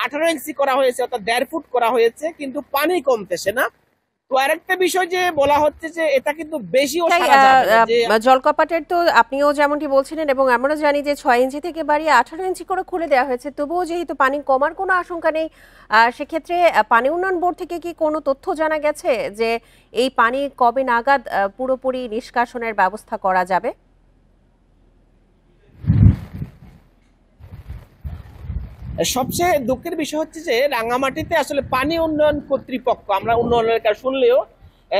S24: 18 ইঞ্চি করা হয়েছে, অর্থাৎ 1.5 ফুট করা হয়েছে, কিন্তু পানি কমতেছে না। তো আরেকটা বিষয় যে বলা হচ্ছে যে এটা কিন্তু বেশিও সারা যাবে না।
S1: জলকপাটের তো আপনিও যেমনটি বলছিলেন এবং আমরাও জানি যে 6 ইঞ্চি থেকে বাড়িয়ে 18 ইঞ্চি করে খুলে দেওয়া হয়েছে, তবুও যেহেতু পানি কমার কোনো আশঙ্কা নেই, সেক্ষেত্রে পানি উন্নয়ন বোর্ড থেকে কি কোনো তথ্য জানা গেছে যে এই পানি কবে নাগাদ পুরোপুরি নিষ্কাশনের ব্যবস্থা করা যাবে?
S24: সবচেয়ে দুঃখের বিষয় হচ্ছে যে রাঙ্গামাটিতে আসলে পানি উন্নয়ন কর্তৃপক্ষ, আমরা উন্নয়নের কাজ শুনলেও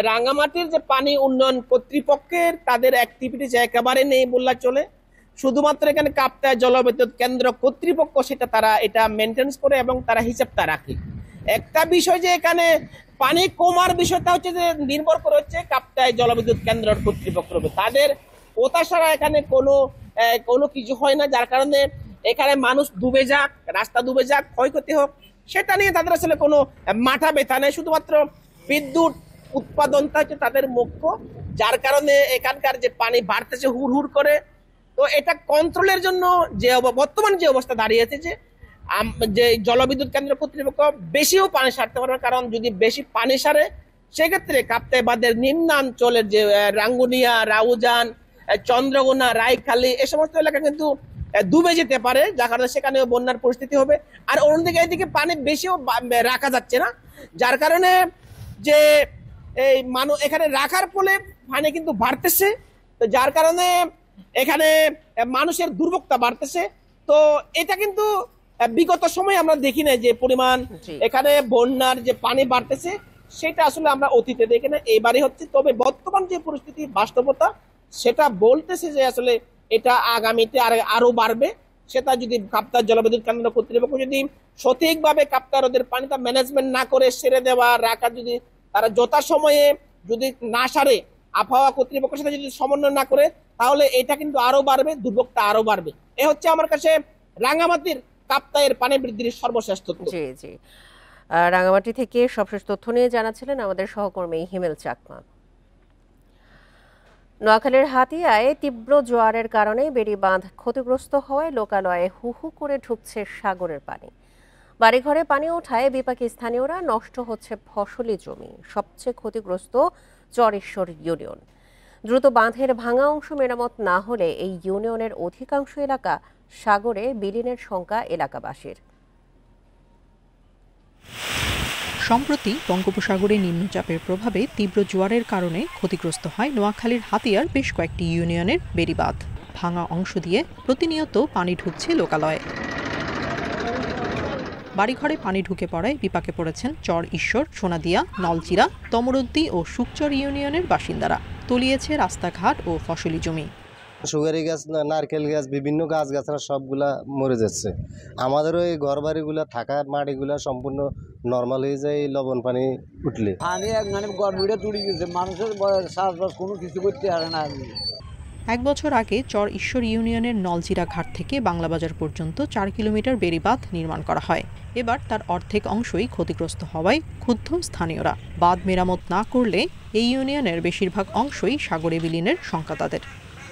S24: রাঙ্গামাটির যে পানি উন্নয়ন কর্তৃপক্ষের তাদের অ্যাক্টিভিটিস একেবারে নেই বললে চলে। শুধুমাত্র এখানে কাপ্তাই জলবিদ্যুৎ কেন্দ্র কর্তৃপক্ষ সেটা তারা এটা মেনটেন্স করে এবং তারা হিসাবটা রাখে। একটা বিষয় যে এখানে পানি কমার বিষয়টা হচ্ছে যে নির্ভর করে হচ্ছে কাপ্তাই জলবিদ্যুৎ কেন্দ্র কর্তৃপক্ষের উপর, তাদের ওটা ছাড়া এখানে কোনো কিছু হয় না। যার কারণে এখানে মানুষ ডুবে যাক, রাস্তা ডুবে যাক, ক্ষয়ক্ষতি হোক, সেটা নিয়ে তাদের আসলে কোনো মাথা ব্যথা নেই। শুধুমাত্র বিদ্যুৎ উৎপাদনটা হচ্ছে তাদের মুখ্য, যার কারণে এখানকার যে পানি বাড়তেছে হুড় হুড় করে। তো এটা কন্ট্রোলের জন্য যে বর্তমান যে অবস্থা দাঁড়িয়েছে যে জলবিদ্যুৎ কেন্দ্র কর্তৃপক্ষ বেশিও পানি সারতে পারবে, কারণ যদি বেশি পানি সারে সেক্ষেত্রে কাপ্তাই বাঁধের নিম্নাঞ্চলের যে রাঙ্গুনিয়া, রাউজান, চন্দ্রগোনা, রায়খালী এই সমস্ত এলাকা কিন্তু ডুবে যেতে পারে, যার কারণে সেখানেও বন্যার পরিস্থিতি হবে। আর অন্যদিকে এদিকে পানি বেশিও রাখা যাচ্ছে না, যার কারণে যে এই মানুষ এখানে রাখার ফলে পানি কিন্তু বাড়তেছে। তো যার কারণে এখানে মানুষের দুর্ভোগটা বাড়তেছে। তো এটা কিন্তু বিগত সময়ে আমরা দেখি না যে পরিমাণ এখানে বন্যার যে পানি বাড়তেছে, সেটা আসলে আমরা অতীতে দেখি না, এবারই হচ্ছে। তবে বর্তমান যে পরিস্থিতি বাস্তবতা সেটা বলতেছে যে আসলে এটা আগামীতে আরো বাড়বে। সেটা যদি কাপ্তাই জলবিদ্যুৎ কেন্দ্র কর্তৃপক্ষ যদি সঠিকভাবে কাপ্তাই হ্রদের পানিটা ম্যানেজমেন্ট না করে সেরে দেওয়া রাখা, যদি তারা যথাসময়ে যদি না সারে, আবহাওয়া কর্তৃপক্ষের সাথে যদি সমন্বয় না করে, তাহলে এটা কিন্তু আরো বাড়বে, দুর্ভোগটা আরো বাড়বে। এ হচ্ছে আমার কাছে রাঙ্গামাটির কাপ্তাইয়ের পানি বৃদ্ধির সর্বশেষ তথ্য।
S1: জি জি, রাঙ্গামাটি থেকে সবশেষ তথ্য নিয়ে জানাচ্ছিলেন আমাদের সহকর্মী হিমেল চাকমা। নোয়াখালীর হাতিয়ায় তীব্র জোয়ারের কারণে বেড়িবাঁধ ক্ষতিগ্রস্ত হওয়ায় লোকালয়ে হু হু করে ঢুকছে সাগরের পানি। বাড়িঘরে পানি ওঠায় বিপাকী স্থানীয়রা, নষ্ট হচ্ছে ফসলি জমি। সবচেয়ে ক্ষতিগ্রস্ত চরেশ্বর ইউনিয়ন। দ্রুত বাঁধের ভাঙা অংশ মেরামত না হলে এই ইউনিয়নের অধিকাংশ এলাকা সাগরে বিলীনের শঙ্কা এলাকাবাসীর।
S2: সম্প্রতি বঙ্গোপসাগরে নিম্নচাপের প্রভাবে তীব্র জোয়ারের কারণে ক্ষতিগ্রস্ত হয় নোয়াখালীর হাতিয়ার বেশ কয়েকটি ইউনিয়নের বেড়িবাঁধ। ভাঙা অংশ দিয়ে প্রতিনিয়ত পানি ঢুকছে লোকালয়ে। বাড়িঘরে পানি ঢুকে পড়ায় বিপাকে পড়েছেন চর ঈশ্বর, সোনাদিয়া, নলচিরা, তমরদ্দি ও সুকচর ইউনিয়নের বাসিন্দারা। তলিয়েছে রাস্তাঘাট ও ফসলি জমি।
S3: সুগারি গাছ, নারকেল গাছ, বিভিন্ন গাছগাছরা সবগুলা মরে যাচ্ছে। আমাদের ওই ঘর বাড়িগুলা থাকা মাটিগুলা সম্পূর্ণ নর্মাল হয়ে যায় লবণ পানি উঠলে।
S4: পানি মানে গড়বিড়ে তুলে গেছে, মানুষের চাষবাস কোনো কিছু করতে পারে না।
S2: 1 বছর আগে চর ঈশ্বর ইউনিয়নের নলচিরা ঘাট থেকে বাংলাবাজার পর্যন্ত 4 কিলোমিটার বেড়িবাঁধ নির্মাণ করা হয়। এবার তার অর্ধেক অংশই ক্ষতিগ্রস্ত হওয়ায় ক্ষুব্ধ স্থানীয়রা। বাঁধ মেরামত না করলে এই ইউনিয়নের বেশিরভাগ অংশই সাগরে বিলীনের শঙ্কা তাদের।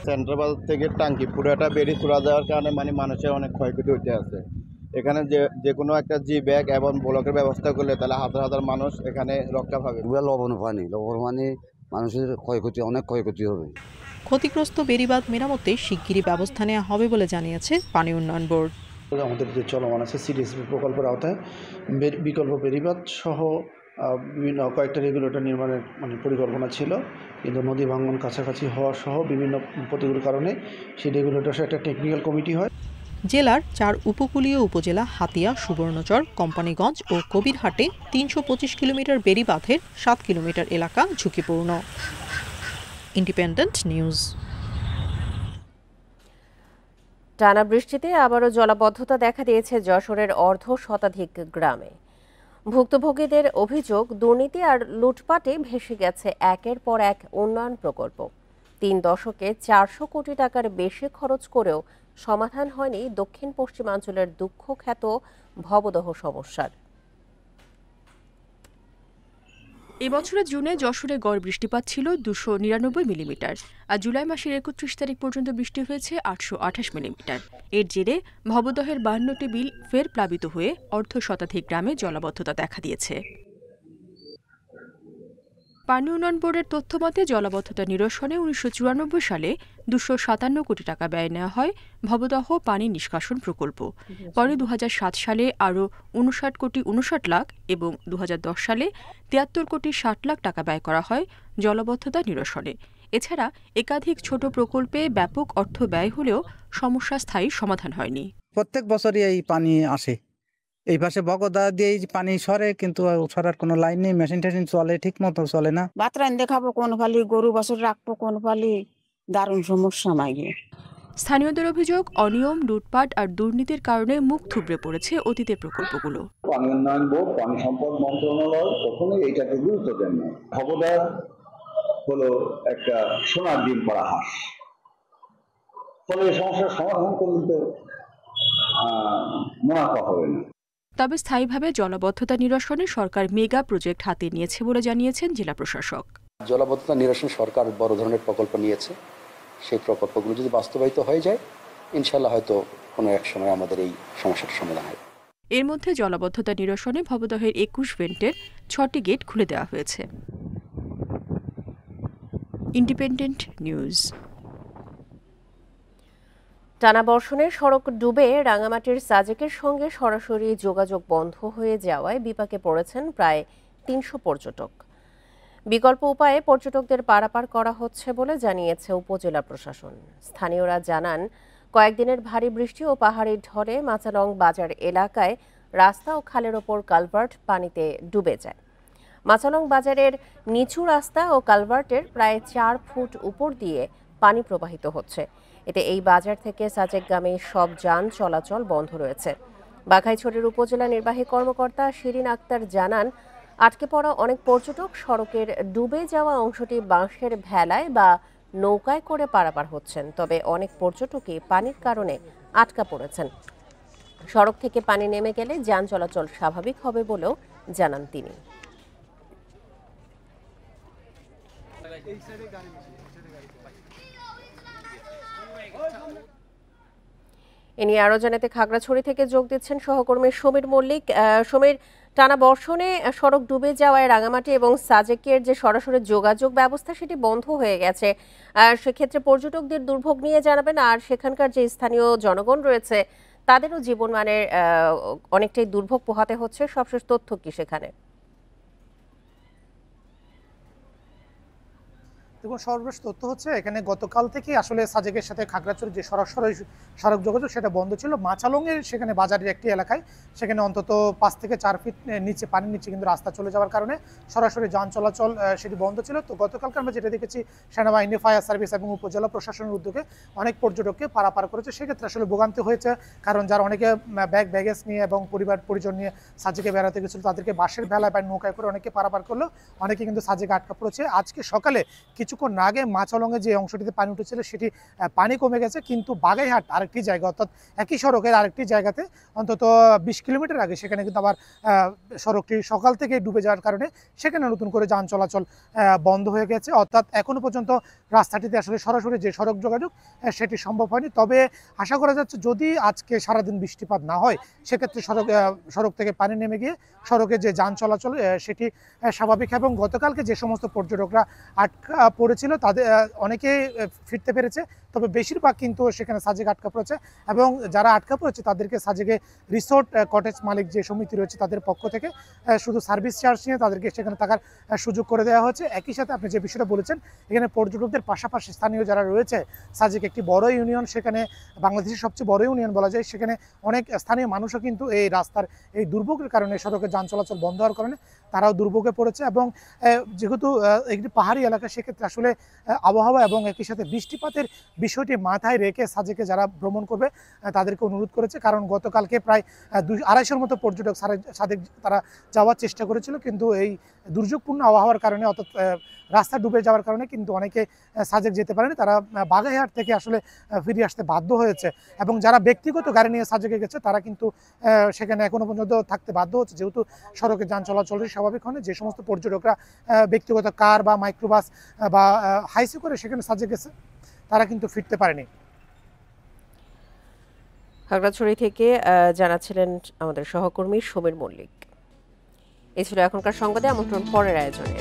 S5: সেন্ট্রাল থেকে টাঙ্কি পুরোটা বেরিয়ে চলে যাওয়ার কারণে মানে মানুষের অনেক ক্ষয়ক্ষতি হতে আছে। এখানে যে কোনো একটা জি ব্যাগ এবং ব্লকের ব্যবস্থা করলে তাহলে হাজার হাজার মানুষ এখানে রক্ষা পাবে।
S6: লবণ পানি মানুষের ক্ষয়ক্ষতি, অনেক ক্ষয়ক্ষতি হবে।
S2: ক্ষতিগ্রস্ত বেড়িবাঁধ মেরামতে শিগগিরই ব্যবস্থা নেওয়া হবে বলে জানিয়েছে পানি উন্নয়ন বোর্ড।
S8: আমাদের যে চলমান আছে সিডিএসপি প্রকল্পের আওতায় বিকল্প বেড়িবাঁধ সহ বিভিন্ন কয়েকটা রেগুলেটর নির্মাণের পরিকল্পনা ছিল, কিন্তু নদী ভাঙন কাছাকাছি হওয়া সহ বিভিন্ন প্রতিকূল কারণে সেই রেগুলেটর একটা টেকনিক্যাল কমিটি হয়।
S2: জেলার 4 উপকূলীয় উপজেলা হাতিয়া, সুবর্ণচর, কোম্পানিগঞ্জ ও কবিরহাটে 325 কিলোমিটার বেড়িবাঁধের 7 কিলোমিটার এলাকা ঝুঁকিপূর্ণ। Independent news.
S1: টানা বৃষ্টিতে আবারও জলাবদ্ধতা দেখা দিয়েছে যশোরের অর্ধশতাধিক গ্রামে। ভুক্তভোগীদের অভিযোগ, দুর্নীতি আর লুটপাটে ভেসে গেছে একের পর এক উন্নয়ন প্রকল্প। 3 দশকে 400 কোটি টাকার বেশি খরচ করেও সমাধান হয়নি দক্ষিণ পশ্চিমাঞ্চলের দুঃখখ্যাত ভবদহ সমস্যার।
S9: এবছরের জুনে যশোরে গড় বৃষ্টিপাত ছিল 299 মিলিমিটার, আর জুলাই মাসের 31 তারিখ পর্যন্ত বৃষ্টি হয়েছে 828 মিলিমিটার। এর জেরে ভবদহের 52টি বিল ফের প্লাবিত হয়ে অর্ধশতাধিক গ্রামে জলাবদ্ধতা দেখা দিয়েছে। পানি উন্নয়ন বোর্ডের তথ্য মতে জলাবদ্ধতা নিরসনে 1994 সালে 257 কোটি টাকা ব্যয় নেওয়া হয় ভবদহ পানি নিষ্কাশন প্রকল্প। পরে 2007 সালে আরও 59 কোটি 59 লাখ এবং 2010 সালে 73 কোটি 60 লাখ টাকা ব্যয় করা হয় জলাবদ্ধতা নিরসনে। এছাড়া একাধিক ছোট প্রকল্পে ব্যাপক অর্থ ব্যয় হলেও সমস্যা স্থায়ী সমাধান হয়নি।
S25: প্রত্যেক বছরই এই পানি আসে, এই পাশে বগদা দিয়ে পানি সরে, কিন্তু সরার কোনো লাইন নেই, মেশিন টেশিন চলে ঠিক মতো চলে না।
S26: বাতরাইন দেখাবো কোন ফালি, গরু বছর রাখবো কোন ফালি, দারুণ সমস্যা মাইগে।
S9: স্থানীয়দের অভিযোগ, অনিয়ম, লুটপাট আর দুর্নীতির কারণে মুখ থুবড়ে পড়েছে অতীতের প্রকল্পগুলো।
S27: পানি উন্নয়ন বোর্ড, পানি সম্পদ মন্ত্রণালয় কখনোই এটাকে গুরুত্ব দেন না। ভবদহ হলো একটা সোনার ডিম পাড়া হাঁস, ফলে এই সমস্যার সমাধান করলে তো মুনাফা হবে না।
S9: তবে স্থায়ীভাবে জলাবদ্ধতা নিরসনে সরকার মেগা প্রজেক্ট হাতে নিয়েছে বলে জানিয়েছেন জেলা প্রশাসক।
S28: জলাবদ্ধতা নিরসন সরকার বড় ধরনের প্রকল্প নিয়েছে, সেই প্রকল্পগুলো যদি বাস্তবায়িত হয়ে যায় ইনশাল্লাহ হয়তো কোনো এক সময় আমাদের এই সমস্যাটার সমাধান হবে।
S9: এর মধ্যে জলাবদ্ধতা নিরসনে ভবদহের 21 ভেন্টের 6টি গেট খুলে দেওয়া হয়েছে। Independent news.
S1: টানা বর্ষণে সড়ক ডুবে রাঙামাটির সাজেকের সঙ্গে সরাসরি যোগাযোগ বন্ধ হয়ে যাওয়ায় বিপাকে পড়েছেন প্রায় 300 পর্যটক। বিকল্প উপায়ে পর্যটকদের পারাপার করা হচ্ছে বলে জানিয়েছে উপজেলা প্রশাসন। স্থানীয়রা জানান, কয়েকদিনের ভারী বৃষ্টি ও পাহাড়ি ঢলে মাচালং বাজার এলাকায় রাস্তা ও খালের ওপর কালভার্ট পানিতে ডুবে যায়। মাচালং বাজারের নিচু রাস্তা ও কালভার্টের প্রায় 4 ফুট উপর দিয়ে পানি প্রবাহিত হচ্ছে। এতে এই বাজার থেকে সাজেকগামী সব যান চলাচল বন্ধ রয়েছে। বাঘাইছড়ির উপজেলা নির্বাহী কর্মকর্তা শিরিন আক্তার জানান, আটকে পড়া অনেক পর্যটক সড়কের ডুবে যাওয়া অংশটি বাঁশের ভেলায় বা নৌকায় করে পারাপার হচ্ছেন। তবে অনেক পর্যটকই পানির কারণে আটকা পড়েছেন। সড়ক থেকে পানি নেমে গেলে যান চলাচল স্বাভাবিক হবে বলেও জানান তিনি। এ নিয়ে আরো জানাতে খাগড়াছড়ি থেকে যোগ দিচ্ছেন সহকর্মী সমীর মল্লিক। সমীর, টানা বর্ষণে সড়ক ডুবে যাওয়ায় রাঙামাটি এবং সাজেকের যে সরাসরি যোগাযোগ ব্যবস্থা সেটি বন্ধ হয়ে গেছে। সেক্ষেত্রে পর্যটকদের দুর্ভোগ নিয়ে জানাবেন, আর সেখানকার যে স্থানীয় জনগণ রয়েছে তাদেরও জীবনমানের অনেকটাই দুর্ভোগ পোহাতে হচ্ছে। সবশেষ তথ্য কি সেখানে?
S29: দেখুন, সর্বশেষ তথ্য হচ্ছে এখানে গতকাল থেকে আসলে সাজেকের সাথে খাগড়াছড়ির যে সরাসরি সড়ক যোগাযোগ সেটা বন্ধ ছিল। মাচালংয়ের সেখানে বাজারের একটি এলাকায় সেখানে অন্তত 5 থেকে 4 ফিট নিচে পানির নিচে কিন্তু রাস্তা চলে যাওয়ার কারণে সরাসরি যান চলাচল সেটি বন্ধ ছিল। তো গতকালকে আমরা যেটা দেখেছি, সেনাবাহিনী, ফায়ার সার্ভিস এবং উপজেলা প্রশাসনের উদ্যোগে অনেক পর্যটককে পারাপার করেছে। সেক্ষেত্রে আসলে ভোগান্তি হয়েছে, কারণ যারা অনেকে ব্যাগেজ নিয়ে এবং পরিবার পরিজন নিয়ে সাজেকে বেড়াতে গেছিল তাদেরকে বাঁশের ভেলায় বা নৌকায় করে অনেকে পারাপার করলো, অনেকে কিন্তু সাজেকে আটকা পড়েছে। আজকে সকালে কিছুক্ষণ আগে মাচালংয়ে যে অংশটিতে পানি উঠেছিল সেটি পানি কমে গেছে, কিন্তু বাগাইহাট আরেকটি জায়গা, অর্থাৎ একই সড়কের আরেকটি জায়গাতে অন্তত 20 কিলোমিটার আগে সেখানে কিন্তু আবার সড়কটি সকাল থেকে ডুবে যাওয়ার কারণে সেখানে নতুন করে যান চলাচল বন্ধ হয়ে গেছে। অর্থাৎ এখনো পর্যন্ত রাস্তাটিতে আসলে সরাসরি যে সড়ক যোগাযোগ সেটি সম্ভব হয়নি। তবে আশা করা যাচ্ছে যদি আজকে সারাদিন বৃষ্টিপাত না হয় সেক্ষেত্রে সড়ক থেকে পানি নেমে গিয়ে সড়কে যে যান চলাচল সেটি স্বাভাবিক। এবং গতকালকে যে সমস্ত পর্যটকরা আটকা পড়েছিল তাদের অনেকেই ফিরতে পেরেছে, তবে বেশিরভাগ কিন্তু সেখানে সাজেক আটকা পড়েছে। এবং যারা আটকা পড়েছে তাদেরকে সাজেকে রিসোর্ট কটেজ মালিক যে সমিতি রয়েছে তাদের পক্ষ থেকে শুধু সার্ভিস চার্জ নিয়ে তাদেরকে সেখানে থাকার সুযোগ করে দেওয়া হয়েছে। একই সাথে আপনি যে বিষয়টা বলেছেন, এখানে পর্যটকদের পাশাপাশি স্থানীয় যারা রয়েছে, সাজেক একটি বড় ইউনিয়ন, সেখানে বাংলাদেশের সবচেয়ে বড় ইউনিয়ন বলা যায়, সেখানে অনেক স্থানীয় মানুষও কিন্তু এই রাস্তার এই দুর্ভোগের কারণে সড়কে যান চলাচল বন্ধ হওয়ার কারণে তারাও দুর্ভোগে পড়েছে। এবং যেহেতু একটি পাহাড়ি এলাকা, সেক্ষেত্রে আসলে আবহাওয়া এবং একই সাথে বৃষ্টিপাতের বিষয়টি মাথায় রেখে সাজেকে যারা ভ্রমণ করবে তাদেরকে অনুরোধ করেছে। কারণ গতকালকে প্রায় 250-250 মতো পর্যটক সাজেক তারা যাওয়ার চেষ্টা করেছিল, কিন্তু এই দুর্যোগপূর্ণ আবহাওয়ার কারণে অর্থাৎ রাস্তা ডুবে যাওয়ার কারণে কিন্তু অনেকে সাজেক যেতে পারেনি, তারা বাগেরহাট থেকে আসলে ফিরে আসতে বাধ্য হয়েছে। এবং যারা ব্যক্তিগত গাড়ি নিয়ে সাজেকে গেছে তারা কিন্তু সেখানে এখনো পর্যন্ত থাকতে বাধ্য হচ্ছে, যেহেতু সড়কে যান চলাচলের স্বাভাবিক হয় না। যে সমস্ত পর্যটকরা ব্যক্তিগত কার বা মাইক্রোবাস বা হাইসি করে সেখানে সাজেক গেছে তারা কিন্তু ফিরতে পারেনি।
S1: খাগড়াছড়ি থেকে জানাচ্ছিলেন আমাদের সহকর্মী সমীর মল্লিক। এ ছিল এখনকার সংবাদে, আমন্ত্রণ পরের আয়োজনে।